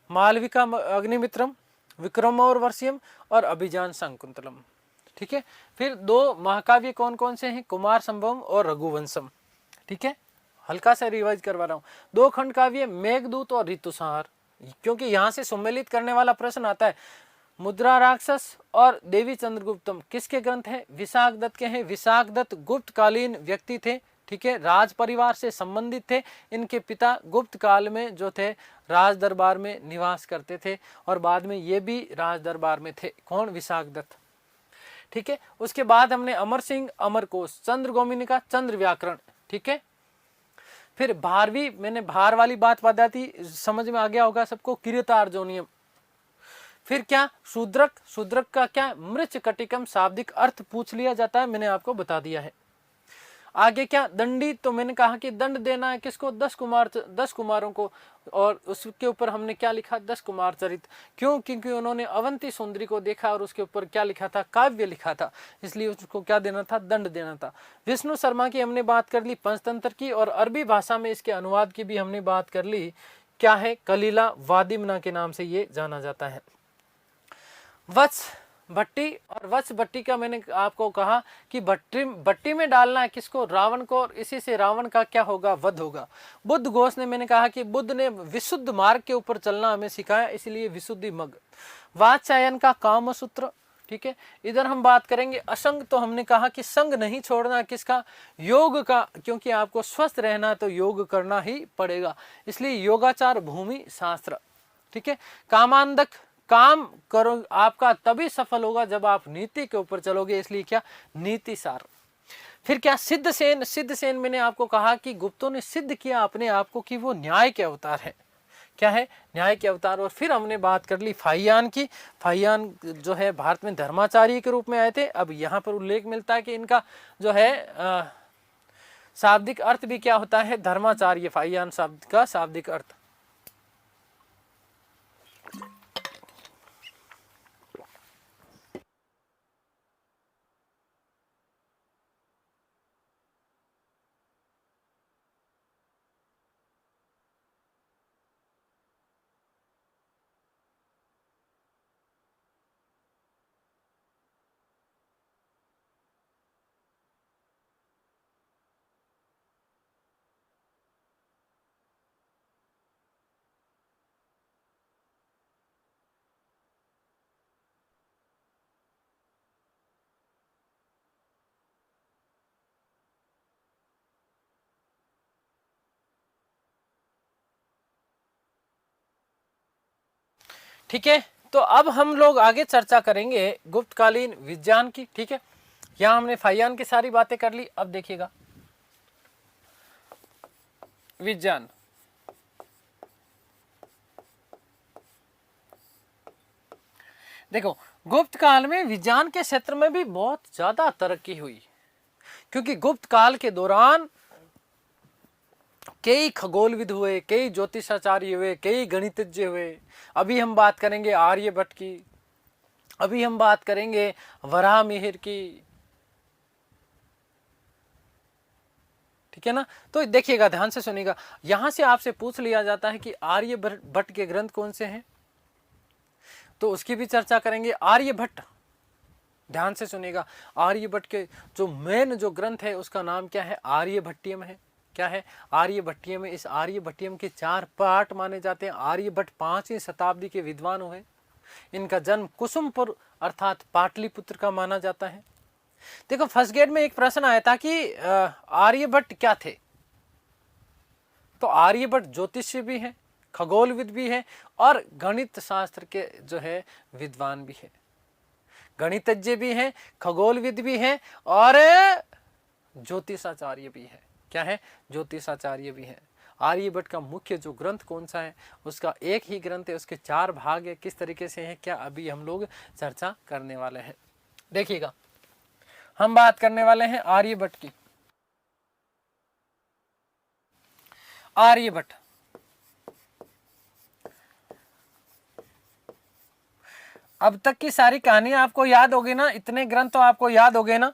मालविका अग्निमित्रम, विक्रमोर्वशीयम और अभिज्ञान शाकुंतलम, ठीक है। फिर 2 महाकाव्य कौन कौन से हैं? कुमार संभवम और रघुवंशम, ठीक है, हल्का सा रिवाइज करवा रहा हूँ। 2 खंड काव्य मेघदूत और ऋतुसंहार, क्योंकि यहाँ से सम्मिलित करने वाला प्रश्न आता है। मुद्रा राक्षस और देवी चंद्रगुप्तम किसके ग्रंथ हैं? विशाख दत्त के हैं। विशाख दत्त गुप्तकालीन व्यक्ति थे, ठीक है, राज परिवार से संबंधित थे। इनके पिता गुप्त काल में जो थे राज दरबार में निवास करते थे और बाद में ये भी राज दरबार में थे। कौन? विशाख दत्त, ठीक है। उसके बाद हमने अमर सिंह अमरकोश, चंद्र गोमिनिका चंद्र व्याकरण, ठीक है। फिर 12वीं मैंने भार वाली बात बता दी, समझ में आ गया होगा सबको, किरीटार्जुनीयम। फिर क्या? शूद्रक का क्या? मृच कटिकम शाब्दिक अर्थ पूछ लिया जाता है, मैंने आपको बता दिया है। आगे क्या? दंडी, तो मैंने कहा कि दंड देना है किसको? 10 कुमारों को, और उसके ऊपर हमने क्या लिखा? 10 कुमार चरित। क्यों? क्योंकि उन्होंने अवंती सुंदरी को देखा और उसके ऊपर क्या लिखा था? काव्य लिखा था, इसलिए उसको क्या देना था? दंड देना था। विष्णु शर्मा की हमने बात कर ली, पंचतंत्र की, और अरबी भाषा में इसके अनुवाद की भी हमने बात कर ली। क्या है? कलीला वादिमना के नाम से ये जाना जाता है। वत्स भट्टी, और वत्स भट्टी का मैंने आपको कहा कि भट्टी में डालना है किसको? रावण को, और इसी से रावण का क्या होगा? वध होगा। बुद्ध घोष ने, मैंने कहा कि बुद्ध ने विशुद्ध मार्ग के ऊपर चलना हमें सिखाया, इसलिए विशुद्धि मग। वात्स्यायन का काम सूत्र, ठीक है। इधर हम बात करेंगे असंग, तो हमने कहा कि संग नहीं छोड़ना किसका? योग का, क्योंकि आपको स्वस्थ रहना तो योग करना ही पड़ेगा, इसलिए योगाचार भूमि शास्त्र, ठीक है। कामांधक, काम करो आपका तभी सफल होगा जब आप नीति के ऊपर चलोगे, इसलिए क्या? नीति सार। फिर क्या? सिद्धसेन मैंने आपको कहा कि गुप्तों ने सिद्ध किया अपने आप को कि वो न्याय के अवतार है। क्या है? न्याय के अवतार। और फिर हमने बात कर ली फाहियान की। फाहियान जो है भारत में धर्माचार्य के रूप में आए थे। अब यहाँ पर उल्लेख मिलता है कि इनका जो है शाब्दिक अर्थ भी क्या होता है? धर्माचार्य। फाहियान शब्द का शाब्दिक अर्थ, ठीक है। तो अब हम लोग आगे चर्चा करेंगे गुप्तकालीन विज्ञान की, ठीक है। यहाँ हमने फाहियान की सारी बातें कर ली। अब देखिएगा विज्ञान, देखो गुप्त काल में विज्ञान के क्षेत्र में भी बहुत ज्यादा तरक्की हुई, क्योंकि गुप्त काल के दौरान कई खगोलविद हुए, कई ज्योतिषाचार्य हुए, कई गणितज्ञ हुए। अभी हम बात करेंगे आर्यभट्ट की, अभी हम बात करेंगे वराहमिहिर की, ठीक है ना। तो देखिएगा, ध्यान से सुनिएगा, यहां से आपसे पूछ लिया जाता है कि आर्यभट्ट के ग्रंथ कौन से हैं, तो उसकी भी चर्चा करेंगे। आर्यभट्ट, ध्यान से सुनिएगा, आर्यभट्ट के जो मेन जो ग्रंथ है उसका नाम क्या है? आर्यभट्टियम है। क्या है? आर्यभट्टियम। इस आर्यभट्टियम के 4 पाठ माने जाते हैं। आर्यभट्ट 5वीं शताब्दी के विद्वान हुए। इनका जन्म कुसुमपुर अर्थात पाटलिपुत्र का माना जाता है। देखो फर्स्ट ग्रेड में एक प्रश्न आया था कि आर्यभट्ट क्या थे। तो आर्यभट्ट ज्योतिषी भी हैं, खगोलविद भी हैं और गणित शास्त्र के जो है विद्वान भी है, गणितज्ञ भी हैं, खगोलविद भी हैं और ज्योतिषाचार्य भी है। क्या है? ज्योतिषाचार्य भी है। आर्यभट्ट का मुख्य जो ग्रंथ कौन सा है, उसका एक ही ग्रंथ है, उसके 4 भाग है। किस तरीके से है क्या अभी हम लोग चर्चा करने वाले हैं। देखिएगा, हम बात करने वाले हैं आर्यभट्ट की। आर्यभट्ट अब तक की सारी कहानी आपको याद होगी ना, इतने ग्रंथ तो आपको याद हो गए ना,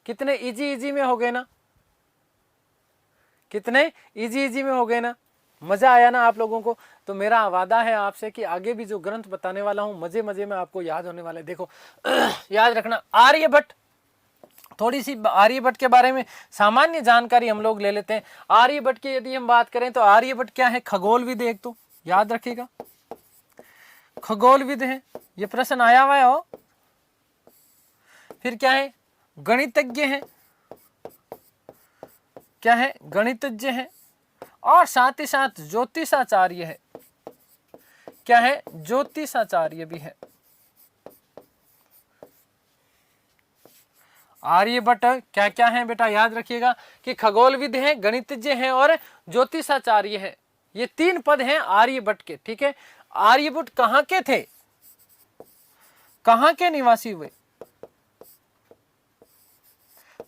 कितने इजी में हो गए ना, कितने इजी में हो गए ना, मजा आया ना आप लोगों को। तो मेरा वादा है आपसे कि आगे भी जो ग्रंथ बताने वाला हूं मजे में आपको याद होने वाले। देखो याद रखना, आर्यभट्ट, थोड़ी सी आर्यभट्ट के बारे में सामान्य जानकारी हम लोग ले लेते हैं। आर्यभट्ट की यदि हम बात करें तो आर्यभट्ट क्या है? खगोलविद। एक तो याद रखिएगा, खगोलविद है, ये प्रश्न आया हुआ है हो। फिर क्या है? गणितज्ञ है। क्या है? गणितज्ञ है और साथ ही साथ ज्योतिषाचार्य है। क्या है? ज्योतिषाचार्य भी है। आर्यभट्ट क्या क्या है बेटा? याद रखिएगा कि खगोलविद है, गणितज्ञ है और ज्योतिषाचार्य है। ये 3 पद हैं आर्यभट्ट के। ठीक है, आर्यभट्ट कहां के थे, कहां के निवासी हुए?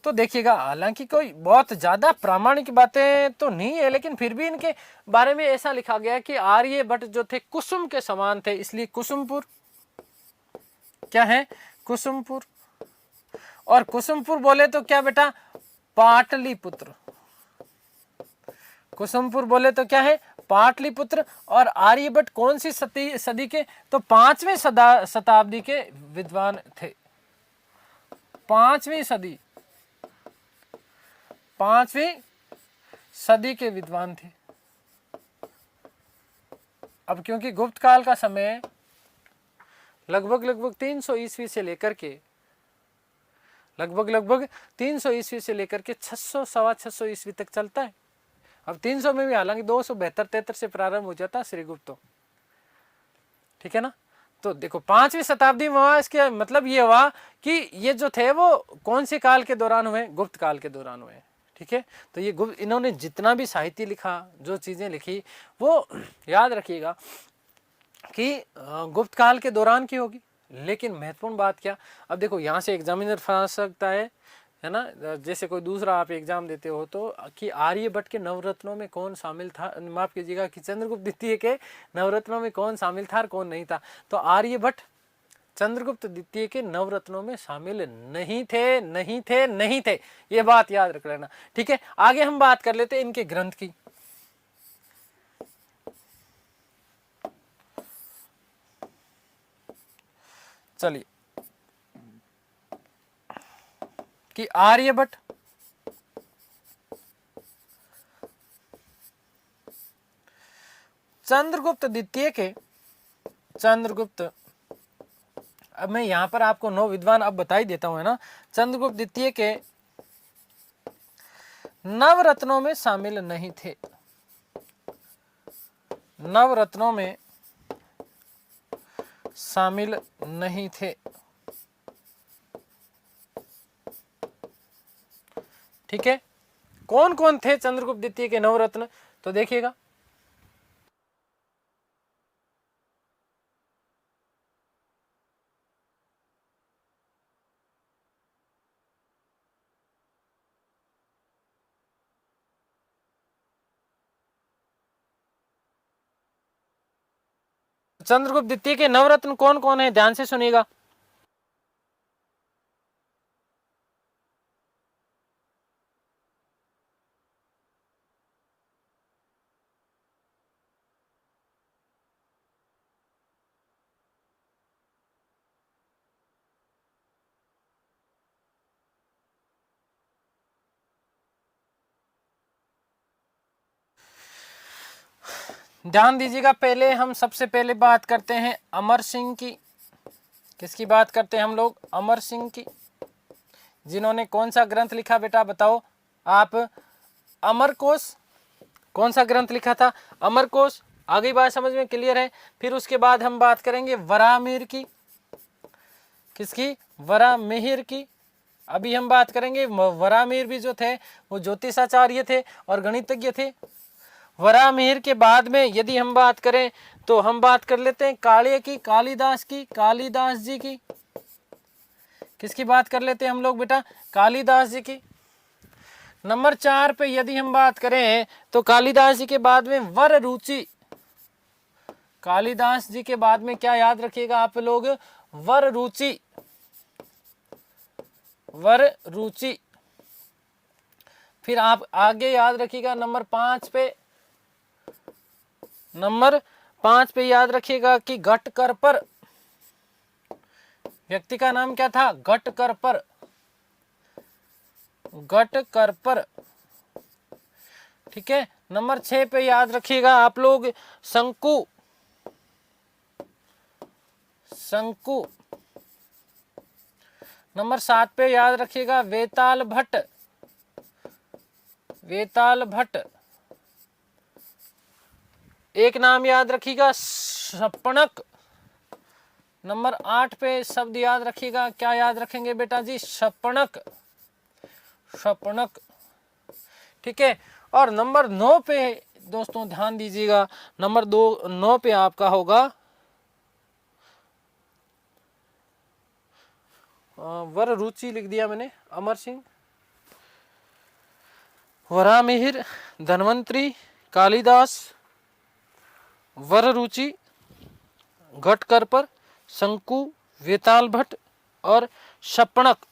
तो देखिएगा, हालांकि कोई बहुत ज्यादा प्रामाणिक बातें तो नहीं है, लेकिन फिर भी इनके बारे में ऐसा लिखा गया कि आर्यभट्ट जो थे कुसुम के समान थे, इसलिए कुसुमपुर। क्या है? कुसुमपुर। और कुसुमपुर बोले तो क्या बेटा? पाटलिपुत्र। कुसुमपुर बोले तो क्या है? पाटलिपुत्र। और आर्यभट्ट कौन सी सदी के? तो 5वीं शताब्दी के विद्वान थे। 5वीं सदी, 5वीं सदी के विद्वान थे। अब क्योंकि गुप्त काल का समय लगभग 300 ईस्वी से लेकर के लगभग 300 ईस्वी से लेकर के 600 सवा 600 ईस्वी तक चलता है। अब 300 में भी हालांकि 272-73 से प्रारंभ हो जाता है श्रीगुप्त तो, ठीक है ना। तो देखो 5वीं शताब्दी में हुआ, इसके मतलब ये हुआ कि ये जो थे वो कौन से काल के दौरान हुए? गुप्त काल के दौरान हुए। ठीक है, तो ये इन्होंने जितना भी साहित्य लिखा, जो चीजें लिखी, वो याद रखिएगा कि गुप्त काल के दौरान की होगी। लेकिन महत्वपूर्ण बात क्या, अब देखो यहाँ से एग्जामिनर फंस सकता है ना, जैसे कोई दूसरा आप एग्जाम देते हो तो कि आर्यभट्ट के नवरत्नों में कौन शामिल था, माफ कीजिएगा कि चंद्रगुप्त द्वितीय के नवरत्नों में कौन शामिल था और कौन नहीं था। तो आर्यभट्ट चंद्रगुप्त द्वितीय के नवरत्नों में शामिल नहीं थे, ये बात याद रख लेना। ठीक है, आगे हम बात कर लेते हैं इनके ग्रंथ की। चलिए, कि आर्यभट्ट चंद्रगुप्त द्वितीय के अब मैं यहां पर आपको 9 विद्वान अब बता ही देता हूं, है ना। चंद्रगुप्त द्वितीय के नवरत्नों में शामिल नहीं थे, नवरत्नों में शामिल नहीं थे। ठीक है, कौन कौन थे चंद्रगुप्त द्वितीय के नवरत्न? तो देखिएगा, चंद्रगुप्त द्वितीय के नवरत्न कौन कौन है, ध्यान से सुनिएगा। ध्यान दीजिएगा, पहले हम सबसे पहले बात करते हैं अमर सिंह की। किसकी बात करते हैं हम लोग? अमर सिंह की। जिन्होंने कौन सा ग्रंथ लिखा बेटा बताओ आप? अमरकोश। कौन सा ग्रंथ लिखा था? अमरकोश। आगे बात समझ में क्लियर है? फिर उसके बाद हम बात करेंगे वराहमिहिर की। किसकी? वराहमिहिर की। अभी हम बात करेंगे वराहमिहिर भी जो थे वो ज्योतिषाचार्य थे और गणितज्ञ थे। वराहमिहिर के बाद में यदि हम बात करें तो हम बात कर लेते हैं कालिय की, कालिदास की, कालिदास जी की। किसकी बात कर लेते हैं हम लोग बेटा? कालिदास जी की। नंबर 4 पे यदि हम बात करें तो कालिदास जी के बाद में वररुचि। कालिदास जी के बाद में क्या याद रखिएगा आप लोग? वररुचि। वररुचि। फिर आप आगे याद रखिएगा नंबर 5 पे, नंबर 5 पे याद रखिएगा कि घटकरपर। व्यक्ति का नाम क्या था? घटकरपर। घटकरपर। ठीक है। नंबर 6 पे याद रखिएगा आप लोग शंकु। शंकु। नंबर 7 पे याद रखिएगा वेताल भट्ट। वेताल भट्ट। एक नाम याद रखिएगा शपणक। नंबर 8 पे शब्द याद रखिएगा, क्या याद रखेंगे बेटा जी? शपणक। शपणक। ठीक है। और नंबर 9 पे दोस्तों ध्यान दीजिएगा, नंबर 9 पे आपका होगा वररुचि लिख दिया मैंने, अमर सिंह, वराहमिहिर, धन्वंतरी, कालिदास, वररुचि, घटकरपर, शंकु, वेताल भट्ट और शपणक।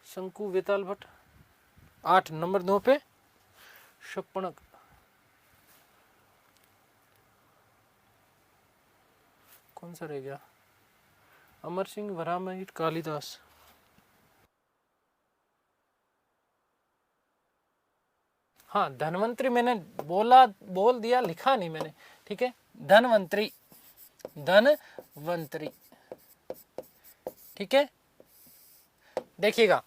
शंकु, वेताल भट्ट 8। नंबर 2 पे शपणक। कौन सा रह गया? अमर सिंह, वराहमिहिर, कालिदास। हाँ, धन्वंतरी मैंने बोल दिया, लिखा नहीं मैंने। ठीक है। धन्वंतरी। धन्वंतरी। ठीक है। देखिएगा,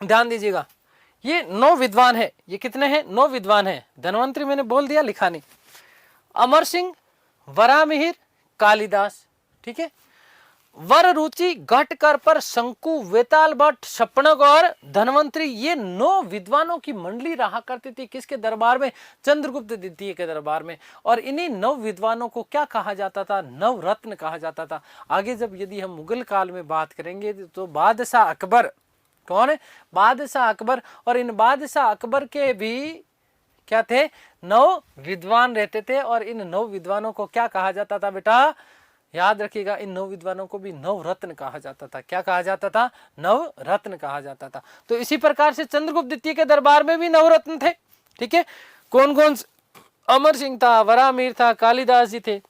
ध्यान दीजिएगा, ये 9 विद्वान है। ये कितने हैं? 9 विद्वान है। धन्वंतरी मैंने बोल दिया, लिखा नहीं। अमर सिंह, वराहमिहिर, कालिदास। ठीक है। वररुचि, घटकरपर, शंकु, वेताल भट्ट, शपणक और धन्वंतरी, ये 9 विद्वानों की मंडली रहा करती थी। किसके दरबार में? चंद्रगुप्त द्वितीय के दरबार में। और इन्हीं 9 विद्वानों को क्या कहा जाता था? नवरत्न कहा जाता था। आगे जब यदि हम मुगल काल में बात करेंगे तो बादशाह अकबर, कौन है? बादशाह अकबर। और इन बादशाह अकबर के भी क्या थे? 9 विद्वान रहते थे। और इन 9 विद्वानों को क्या कहा जाता था बेटा? याद रखिएगा, इन 9 विद्वानों को भी नवरत्न कहा जाता था। क्या कहा जाता था? नवरत्न कहा जाता था। तो इसी प्रकार से चंद्रगुप्त द्वितीय के दरबार में भी नवरत्न थे। ठीक है। कौन कौन? अमर सिंह था, वराहमिहिर था, कालिदास जी थे,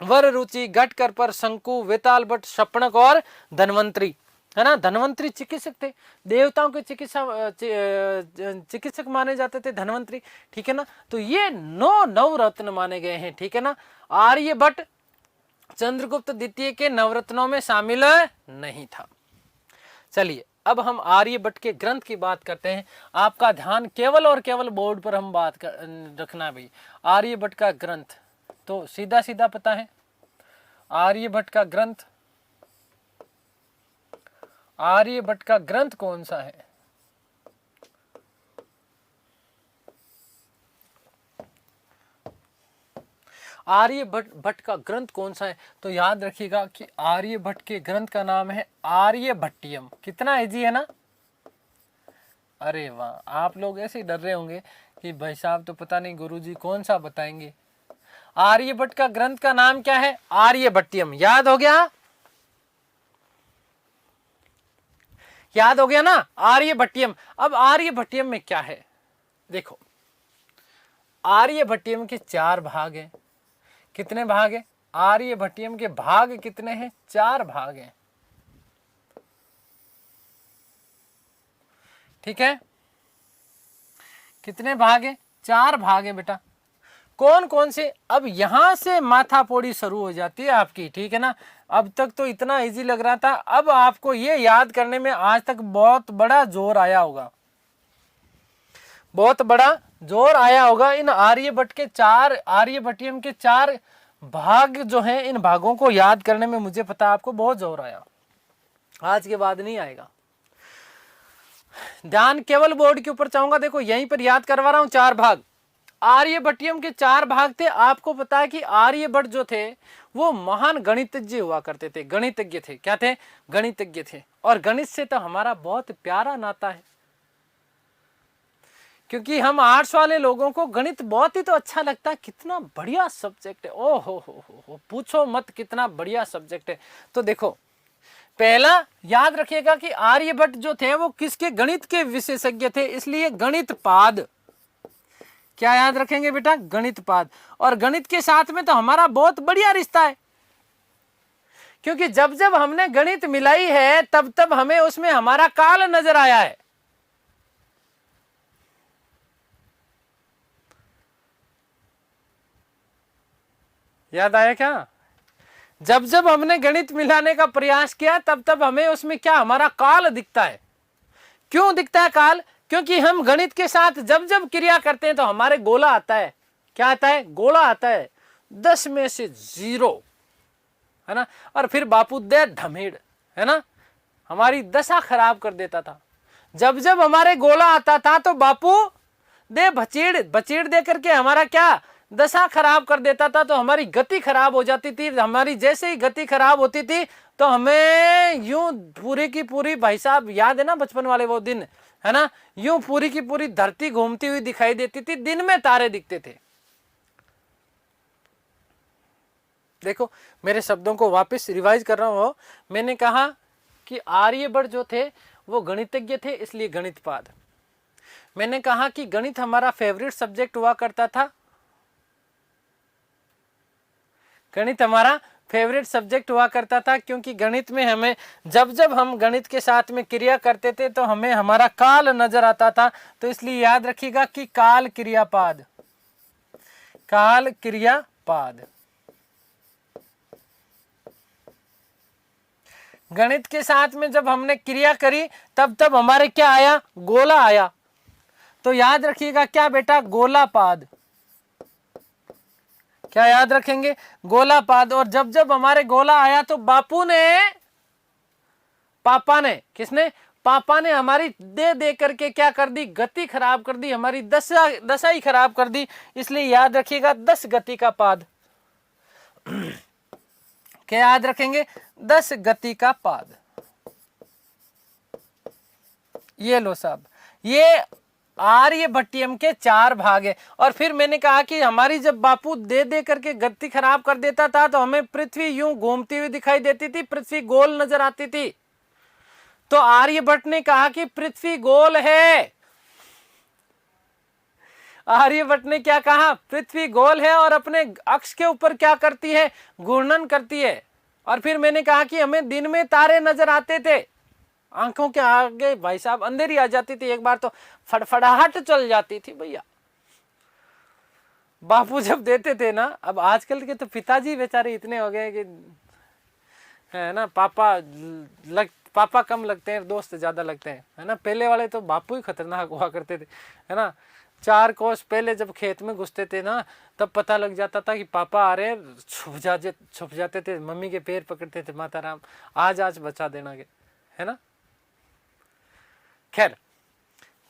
वररुचि, घटकरपर, शंकु, वेताल भट्ट, शपणक और धन्वंतरी, है ना। धन्वंतरी चिकित्सक थे, देवताओं के चिकित्सक माने जाते थे धन्वंतरी। ठीक है ना। तो ये 9 नवरत्न माने गए हैं। ठीक है ना। आर्यभट्ट चंद्रगुप्त द्वितीय के नवरत्नों में शामिल नहीं था। चलिए अब हम आर्यभट्ट के ग्रंथ की बात करते हैं। आपका ध्यान केवल और केवल बोर्ड पर हम बात रखना भाई। आर्यभट्ट का ग्रंथ तो सीधा सीधा पता है। आर्यभट्ट का ग्रंथ, आर्यभट्ट का ग्रंथ कौन सा है? आर्यभट्ट का ग्रंथ कौन सा है? तो याद रखिएगा कि आर्यभट्ट के ग्रंथ का नाम है आर्यभट्टियम। कितना इजी है ना। अरे वाह, आप लोग ऐसे डर रहे होंगे कि भाई साहब तो पता नहीं गुरुजी कौन सा बताएंगे। आर्यभट्ट का ग्रंथ का नाम क्या है? आर्यभट्टियम। याद हो गया? याद हो गया ना, आर्यभट्टियम। अब आर्यभट्टियम में क्या है? देखो, आर्यभट्टियम के 4 भाग हैं। कितने भाग हैं? आर्यभट्टियम के भाग कितने हैं? 4 भाग हैं। ठीक है। कितने भाग हैं? 4 भाग है बेटा। कौन कौन से? अब यहां से माथापोड़ी शुरू हो जाती है आपकी, ठीक है ना। अब तक तो इतना इजी लग रहा था, अब आपको ये याद करने में आज तक बहुत बड़ा जोर आया होगा, बहुत बड़ा जोर आया होगा। इन आर्यभट्ट के 4 आर्यभट्टियम के 4 भाग जो हैं, इन भागों को याद करने में मुझे पता है आपको बहुत जोर आया, आज के बाद नहीं आएगा। ध्यान केवल बोर्ड के ऊपर चाहूंगा, देखो यहीं पर याद करवा रहा हूं 4 भाग। आर्यभट्टियम के 4 भाग थे। आपको पता है कि आर्यभट्ट जो थे वो महान गणितज्ञ हुआ करते थे, गणितज्ञ थे। क्या थे? गणितज्ञ थे। और गणित से तो हमारा बहुत प्यारा नाता है, क्योंकि हम आर्ट्स वाले लोगों को गणित बहुत ही तो अच्छा लगता है। कितना बढ़िया सब्जेक्ट है, ओ हो, पूछो मत, कितना बढ़िया सब्जेक्ट है। तो देखो, पहला याद रखिएगा कि आर्यभट्ट जो थे वो किसके? गणित के विशेषज्ञ थे, इसलिए गणितपाद। क्या याद रखेंगे बेटा? गणितपाद। और गणित के साथ में तो हमारा बहुत बढ़िया रिश्ता है, क्योंकि जब जब हमने गणित मिलाई है तब तब हमें उसमें हमारा काल नजर आया है। याद आया क्या? जब जब हमने गणित मिलाने का प्रयास किया तब तब हमें उसमें क्या? हमारा काल दिखता है। क्यों दिखता है काल? क्योंकि हम गणित के साथ जब जब क्रिया करते हैं तो हमारे गोला आता है। क्या आता है? गोला आता है 10 में से 0, है ना। और फिर बापू दे ढमेड़, है ना, हमारी दशा खराब कर देता था। जब जब हमारे गोला आता था तो बापू दे बचीड़ दे करके हमारा क्या? दशा खराब कर देता था। तो हमारी गति खराब हो जाती थी। हमारी जैसे ही गति खराब होती थी तो हमें यूं पूरी की पूरी, भाई साहब याद है ना बचपन वाले वो दिन, है ना, यूं पूरी की पूरी धरती घूमती हुई दिखाई देती थी, दिन में तारे दिखते थे। देखो मेरे शब्दों को वापस रिवाइज कर रहा हूं। मैंने कहा कि आर्यभट्ट जो थे वो गणितज्ञ थे, इसलिए गणितपाद। मैंने कहा कि गणित हमारा फेवरेट सब्जेक्ट हुआ करता था, गणित हमारा फेवरेट सब्जेक्ट हुआ करता था, क्योंकि गणित में हमें जब जब हम गणित के साथ में क्रिया करते थे तो हमें हमारा काल नजर आता था। तो इसलिए याद रखिएगा कि काल क्रियापाद, काल क्रियापाद। गणित के साथ में जब हमने क्रिया करी तब तब हमारे क्या आया? गोला आया। तो याद रखिएगा क्या बेटा? गोलापाद। क्या याद रखेंगे? गोलापाद। और जब जब हमारे गोला आया तो बापू ने, पापा ने, किसने? पापा ने हमारी दे करके क्या कर दी? गति खराब कर दी, हमारी दशा ही खराब कर दी। इसलिए याद रखिएगा 10 गति का पाद। क्या याद रखेंगे? 10 गति का पाद। ये लो साहब, ये आर्यभट्टियम के 4 भाग है। और फिर मैंने कहा कि हमारी जब बापू दे करके गति खराब कर देता था तो हमें पृथ्वी यूं घूमती हुई दिखाई देती थी, पृथ्वी गोल नजर आती थी। तो आर्यभट्ट ने कहा कि पृथ्वी गोल है। आर्यभट्ट ने क्या कहा? पृथ्वी गोल है और अपने अक्ष के ऊपर क्या करती है? घूर्णन करती है। और फिर मैंने कहा कि हमें दिन में तारे नजर आते थे, आंखों के आगे भाई साहब अंधेरी आ जाती थी, एक बार तो फड़फड़ाहट चल जाती थी भैया, बापू जब देते थे ना। अब आजकल के तो पिताजी बेचारे इतने हो गए कि, है ना, पापा कम लगते हैं, दोस्त ज्यादा लगते हैं, है ना। पहले वाले तो बापू ही खतरनाक हुआ करते थे, है ना। 4 कोस पहले जब खेत में घुसते थे ना तब पता लग जाता था कि पापा आ रहे हैं, छुप जाते थे, मम्मी के पैर पकड़ते थे, माता राम आज बचा देना के, है ना। खैर,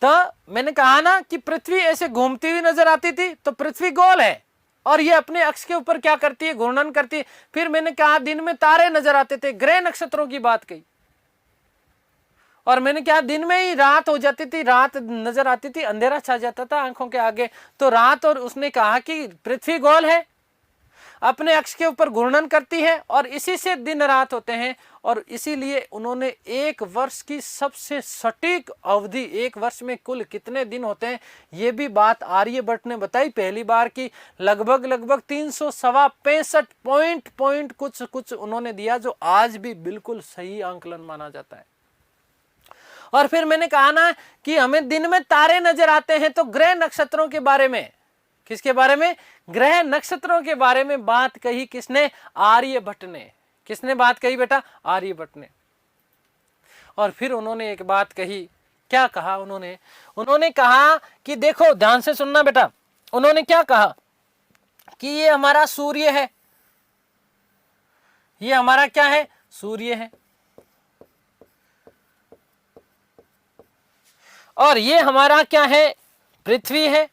तो मैंने कहा ना कि पृथ्वी ऐसे घूमती हुई नजर आती थी, तो पृथ्वी गोल है और ये अपने अक्ष के ऊपर क्या करती है? घूर्णन करती है। फिर मैंने कहा दिन में तारे नजर आते थे, ग्रह नक्षत्रों की बात कही। और मैंने क्या? दिन में ही रात हो जाती थी, रात नजर आती थी, अंधेरा छा जाता था आंखों के आगे, तो रात। और उसने कहा कि पृथ्वी गोल है, अपने अक्ष के ऊपर घूर्णन करती है और इसी से दिन रात होते हैं। और इसीलिए उन्होंने 1 वर्ष की सबसे सटीक अवधि, 1 वर्ष में कुल कितने दिन होते हैं, ये भी बात आर्यभट्ट ने बताई पहली बार की। लगभग 365 पॉइंट कुछ उन्होंने दिया, जो आज भी बिल्कुल सही आंकलन माना जाता है। और फिर मैंने कहा ना कि हमें दिन में तारे नजर आते हैं, तो ग्रह नक्षत्रों के बारे में, किसके बारे में? ग्रह नक्षत्रों के बारे में बात कही किसने? आर्यभट्ट ने। किसने बात कही बेटा? आर्यभट्ट ने। और फिर उन्होंने एक बात कही, क्या कहा उन्होंने? उन्होंने कहा कि देखो, ध्यान से सुनना बेटा, उन्होंने क्या कहा कि ये हमारा सूर्य है, ये हमारा क्या है? सूर्य है, और ये हमारा क्या है? पृथ्वी है,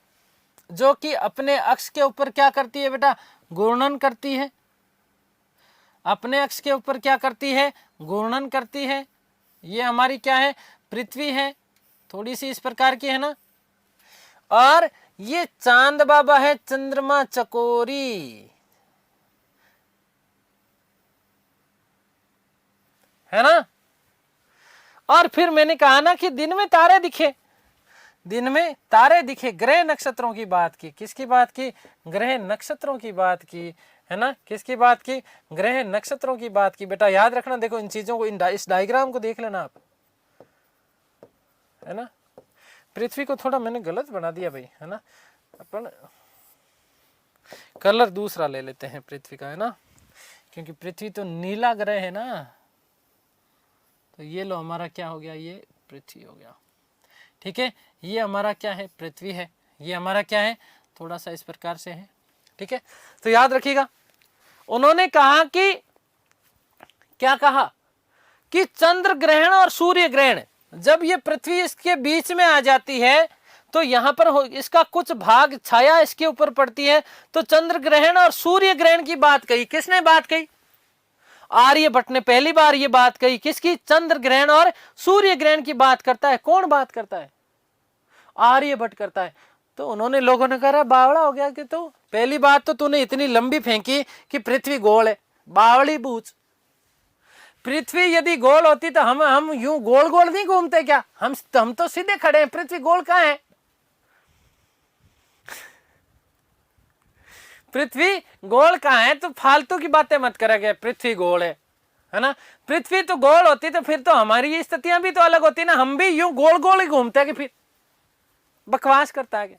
जो कि अपने अक्ष के ऊपर क्या करती है बेटा? घूर्णन करती है। अपने अक्ष के ऊपर क्या करती है? घूर्णन करती है। ये हमारी क्या है? पृथ्वी है, थोड़ी सी इस प्रकार की है ना। और ये चांद बाबा है, चंद्रमा चकोरी, है ना। और फिर मैंने कहा ना कि दिन में तारे दिखे, दिन में तारे दिखे, ग्रह नक्षत्रों की बात की। किसकी बात की? ग्रह नक्षत्रों की बात की, है ना। किसकी बात की? ग्रह नक्षत्रों की बात की। बेटा याद रखना, देखो इन चीजों को, इस डायग्राम को देख लेना आप, है ना। पृथ्वी को थोड़ा मैंने गलत बना दिया भाई, है ना। अपन कलर दूसरा ले लेते हैं पृथ्वी का, है ना, क्योंकि पृथ्वी तो नीला ग्रह है ना। तो ये लो हमारा क्या हो गया? ये पृथ्वी हो गया, ठीक है। ये हमारा क्या है? पृथ्वी है। ये हमारा क्या है? थोड़ा सा इस प्रकार से है, ठीक है। तो याद रखिएगा, उन्होंने कहा कि, क्या कहा कि चंद्र ग्रहण और सूर्य ग्रहण, जब ये पृथ्वी इसके बीच में आ जाती है तो यहां पर इसका कुछ भाग छाया इसके ऊपर पड़ती है, तो चंद्र ग्रहण और सूर्य ग्रहण की बात कही। किसने बात कही? आर्यभट्ट ने पहली बार ये बात कही। किसकी? चंद्र ग्रहण और सूर्य ग्रहण की बात करता है। कौन बात करता है? आर्यभट्ट करता है। तो उन्होंने, लोगों ने कहा बावड़ा हो गया कि तो पहली बात तो तूने इतनी लंबी फेंकी कि पृथ्वी गोल है, बावड़ी बूझ। पृथ्वी यदि गोल होती तो हम यूं गोल गोल नहीं घूमते क्या? हम तो सीधे खड़े हैं, पृथ्वी गोल कहां है? पृथ्वी गोल कहां है? तो फालतू की बातें मत करा गया, पृथ्वी गोल है ना। पृथ्वी तो गोल होती तो फिर तो हमारी स्थितियां भी तो अलग होती ना, हम भी यूं गोल गोल ही घूमते हैं कि फिर बकवास करता है।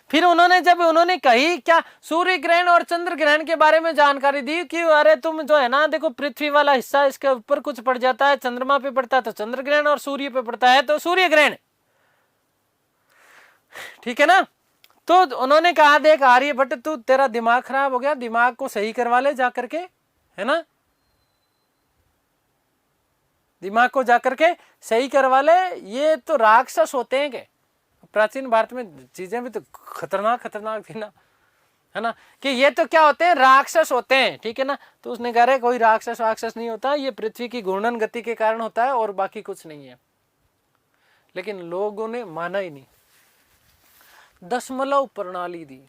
फिर जब उन्होंने कही क्या, सूर्य ग्रहण और चंद्र ग्रहण के बारे में जानकारी दी कि अरे तुम जो है ना, देखो पृथ्वी वाला हिस्सा इसके ऊपर कुछ पड़ जाता है, चंद्रमा पे पड़ता है तो चंद्र ग्रहण, और सूर्य पे पड़ता है तो सूर्य ग्रहण, ठीक है ना। तो उन्होंने कहा, देख आर्यभट्ट, तू तेरा दिमाग खराब हो गया, दिमाग को सही करवा ले जा करके, है ना, दिमाग को जाकर के सही करवा ले। ये तो राक्षस होते हैं के, प्राचीन भारत में चीजें भी तो खतरनाक खतरनाक थी ना, है ना, कि ये तो क्या होते हैं? राक्षस होते हैं, ठीक है ना। तो उसने कहा कोई राक्षस वाक्षस नहीं होता, ये पृथ्वी की घूर्णन गति के कारण होता है और बाकी कुछ नहीं है। लेकिन लोगों ने माना ही नहीं, दशमलव प्रणाली दी,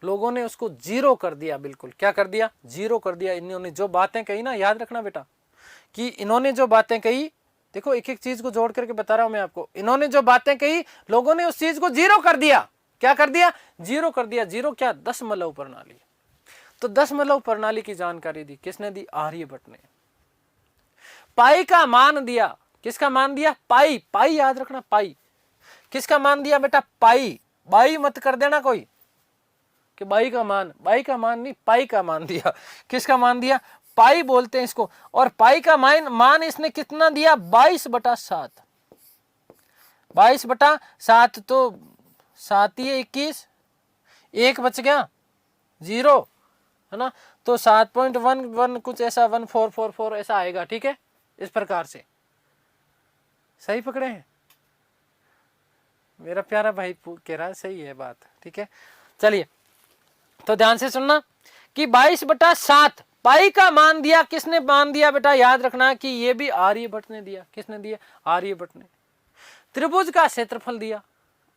लोगों ने उसको जीरो कर दिया, बिल्कुल क्या कर दिया? जीरो कर दिया। इन्होंने जो बातें कही ना, याद रखना बेटा, कि इन्होंने जो बातें कही, देखो एक एक चीज को जोड़ करके बता रहा हूं मैं आपको, इन्होंने जो बातें कही लोगों ने उस चीज को जीरो कर दिया। क्या कर दिया? जीरो कर दिया। जीरो क्या? दशमलव प्रणाली। तो दशमलव प्रणाली की जानकारी दी, किसने दी? आर्यभट्ट ने। पाई का मान दिया, किसका मान दिया? पाई। पाई याद रखना, पाई। किसका मान दिया बेटा? पाई। बाई मत कर देना कोई कि बाई का मान, बाई का मान नहीं, पाई का मान दिया। किसका मान दिया? पाई बोलते हैं इसको। और पाई का मान इसने कितना दिया? 22/7। 22/7 तो 7 ही 21, एक बच गया, जीरो, है ना। तो 7.11 कुछ ऐसा, 1444 ऐसा आएगा, ठीक है, इस प्रकार से। सही पकड़े हैं? मेरा प्यारा भाई कह रहा है सही है बात, ठीक है। चलिए तो ध्यान से सुनना कि 22/7 पाई का मान दिया। किसने मान दिया बेटा? याद रखना कि ये भी आर्यभट्ट ने दिया। किसने दिया? आर्यभट्ट ने। त्रिभुज का क्षेत्रफल दिया।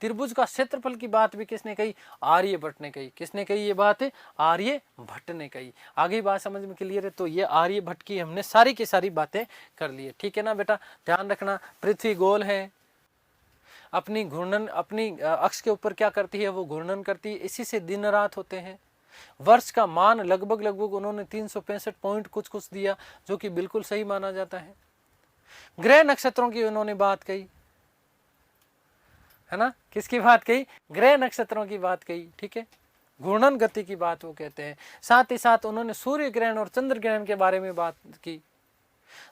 त्रिभुज का क्षेत्रफल की बात भी किसने कही? आर्यभट्ट ने कही। किसने कही ये बात? आर्यभट्ट ने कही। आगे बात समझ में क्लियर है? तो ये आर्यभट्ट की हमने सारी की सारी बातें कर ली है, ठीक है ना बेटा। ध्यान रखना, पृथ्वी गोल है, अपनी घूर्णन, अपनी अक्ष के ऊपर क्या करती है? वो घूर्णन करती है, इसी से दिन रात होते हैं। वर्ष का मान लगभग उन्होंने 365 पॉइंट कुछ दिया, जो कि बिल्कुल सही माना जाता है। ग्रह नक्षत्रों की उन्होंने बात कही, है ना, किसकी बात कही, ग्रह नक्षत्रों की बात कही, ठीक है, घूर्णन गति की बात वो कहते हैं। साथ ही साथ उन्होंने सूर्य ग्रहण और चंद्र ग्रहण के बारे में बात की,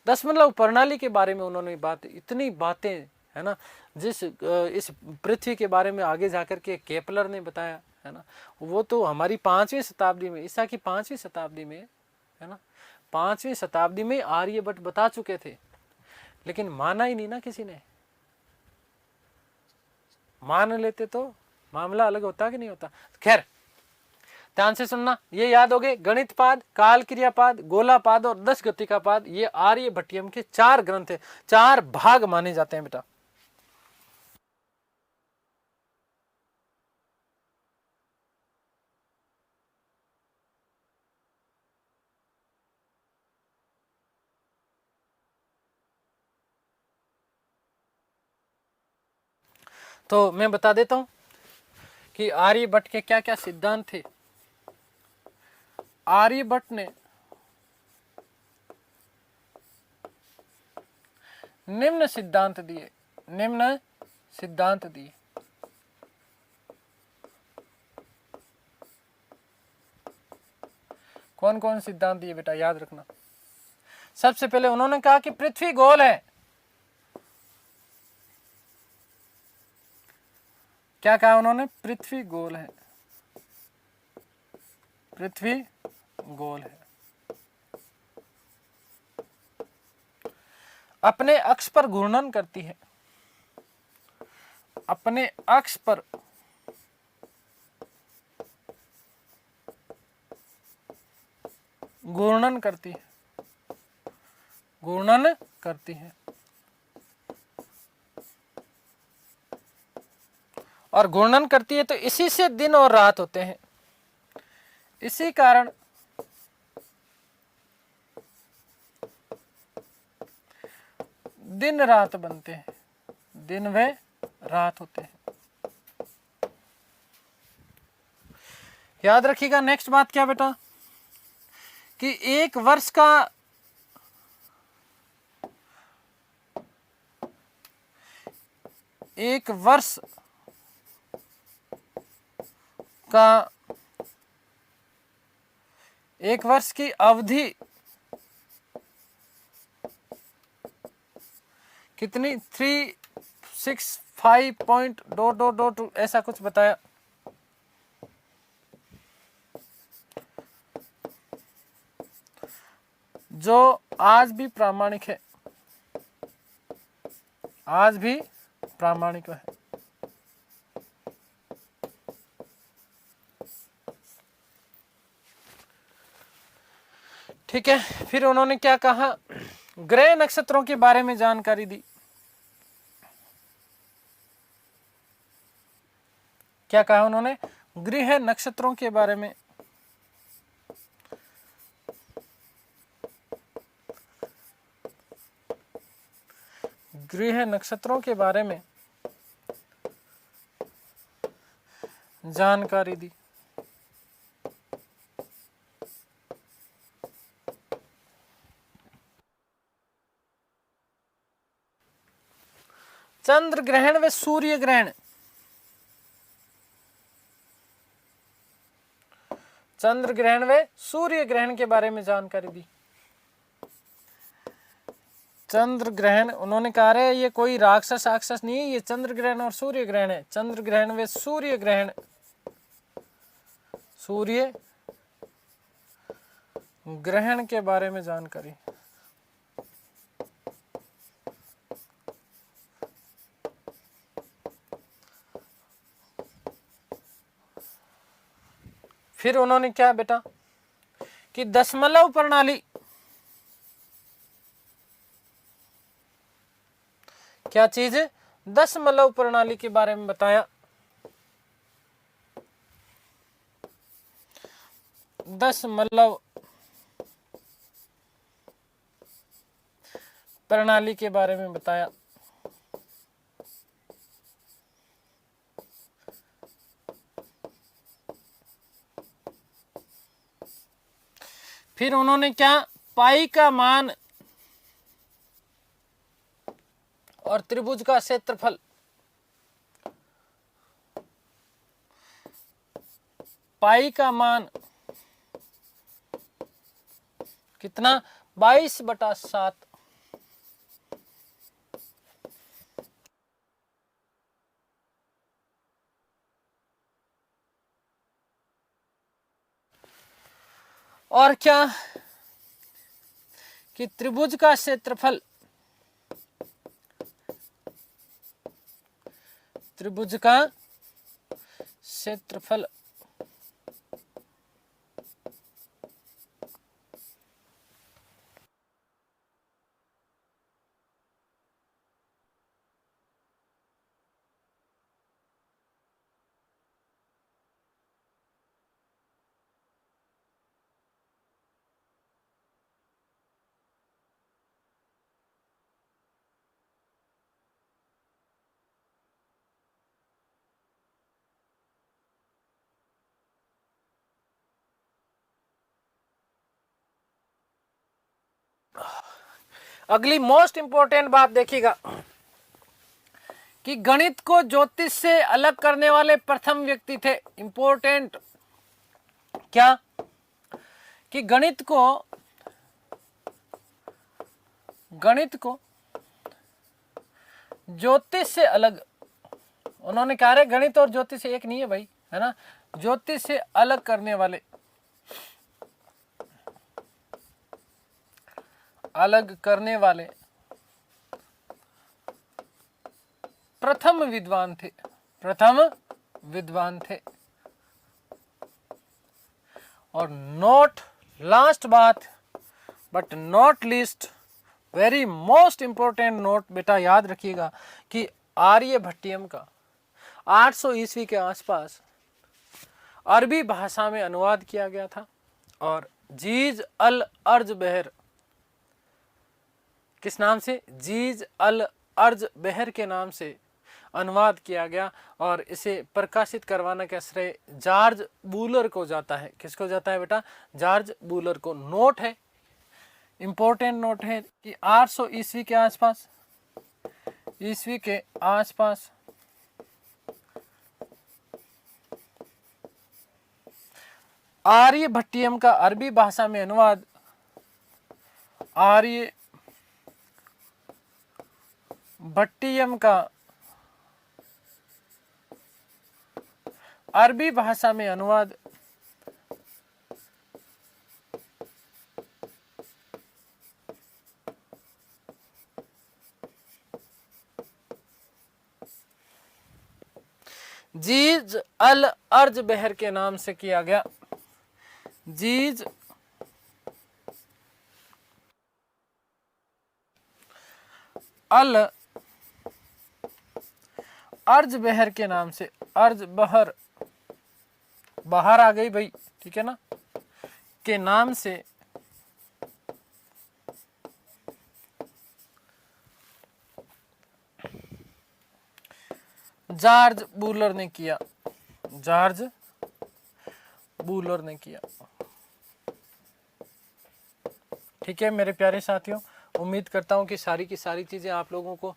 दशमलव प्रणाली के बारे में उन्होंने बात, इतनी बातें, है ना, इस पृथ्वी के बारे में आगे जाकर के केपलर ने बताया, है ना, वो तो हमारी 5वीं शताब्दी में, ईसा की 5वीं शताब्दी में, है ना, 5वीं शताब्दी में आर्यभट्ट बता चुके थे, लेकिन माना ही नहीं ना किसी ने। मान लेते तो मामला अलग होता कि नहीं होता। खैर ध्यान से सुनना, ये याद हो गए, गणित पाद, काल क्रियापाद, गोलापाद और 10 गतिका पाद, ये आर्यभट्टियम के 4 ग्रंथ है, 4 भाग माने जाते हैं बेटा। तो मैं बता देता हूं कि आर्यभट्ट के क्या क्या सिद्धांत थे। आर्यभट्ट ने निम्न सिद्धांत दिए, निम्न सिद्धांत दिए। कौन कौन सिद्धांत दिए बेटा, याद रखना। सबसे पहले उन्होंने कहा कि पृथ्वी गोल है। क्या कहा उन्होंने, पृथ्वी गोल है, पृथ्वी गोल है, अपने अक्ष पर घूर्णन करती है, अपने अक्ष पर घूर्णन करती है, घूर्णन करती है, और घूर्णन करती है तो इसी से दिन और रात होते हैं। इसी कारण दिन रात बनते हैं, दिन व रात होते हैं। याद रखिएगा। नेक्स्ट बात क्या बेटा, कि एक वर्ष एक वर्ष की अवधि कितनी, 365. ऐसा कुछ बताया। जो आज भी प्रामाणिक है, आज भी प्रामाणिक है। ठीक है, फिर उन्होंने क्या कहा, ग्रह नक्षत्रों के बारे में जानकारी दी। क्या कहा उन्होंने, ग्रह नक्षत्रों के बारे में, ग्रह नक्षत्रों के बारे में जानकारी दी। चंद्र ग्रहण व सूर्य ग्रहण, चंद्र ग्रहण व सूर्य ग्रहण के बारे में जानकारी दी। चंद्र ग्रहण, उन्होंने कहा रहे ये कोई राक्षस नहीं है, ये चंद्र ग्रहण और सूर्य ग्रहण है। चंद्र ग्रहण व सूर्य ग्रहण, सूर्य ग्रहण के बारे में जानकारी। फिर उन्होंने क्या बेटा, कि दशमलव प्रणाली, क्या चीज है, दशमलव प्रणाली के बारे में बताया। दशमलव प्रणाली के बारे में बताया। फिर उन्होंने क्या, पाई का मान, और त्रिभुज का क्षेत्रफल पाई का मान कितना 22/7। और क्या कि त्रिभुज का क्षेत्रफल अगली मोस्ट इंपॉर्टेंट बात देखिएगा कि गणित को ज्योतिष से अलग करने वाले प्रथम व्यक्ति थे। इंपॉर्टेंट क्या कि गणित को ज्योतिष से अलग उन्होंने कहा है। गणित और ज्योतिष एक नहीं है भाई, है ना। ज्योतिष से अलग करने वाले प्रथम विद्वान थे। और नोट लास्ट बात but not least, very most important note बेटा याद रखिएगा कि आर्यभट्टियम का 800 ईस्वी के आसपास अरबी भाषा में अनुवाद किया गया था और जीज अल अर्ज बहर किस नाम से, जीज अल अर्ज बहर के नाम से अनुवाद किया गया और इसे प्रकाशित करवाने का श्रेय जॉर्ज बूलर को जाता है। किसको जाता है बेटा, जॉर्ज बूलर को। नोट है, इंपॉर्टेंट नोट है कि 800 ईस्वी के आसपास आर्यभट्टियम का अरबी भाषा में अनुवाद आर्यभट्टियम का अरबी भाषा में अनुवाद जीज अल अर्ज बहर के नाम से किया गया। जीज अल अर्ज बहर के नाम से, अर्ज बहर बाहर आ गई भाई, ठीक है ना, के नाम से जॉर्ज बूलर ने किया। ठीक है मेरे प्यारे साथियों, उम्मीद करता हूं कि सारी की सारी चीजें आप लोगों को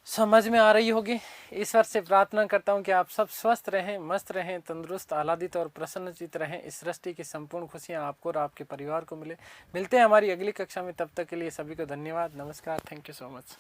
समझ में आ रही होगी। ईश्वर से प्रार्थना करता हूं कि आप सब स्वस्थ रहें, मस्त रहें, तंदुरुस्त, आह्लादित और प्रसन्नचित रहें। इस सृष्टि की संपूर्ण खुशियां आपको और आपके परिवार को मिले। मिलते हैं हमारी अगली कक्षा में, तब तक के लिए सभी को धन्यवाद, नमस्कार, थैंक यू सो मच।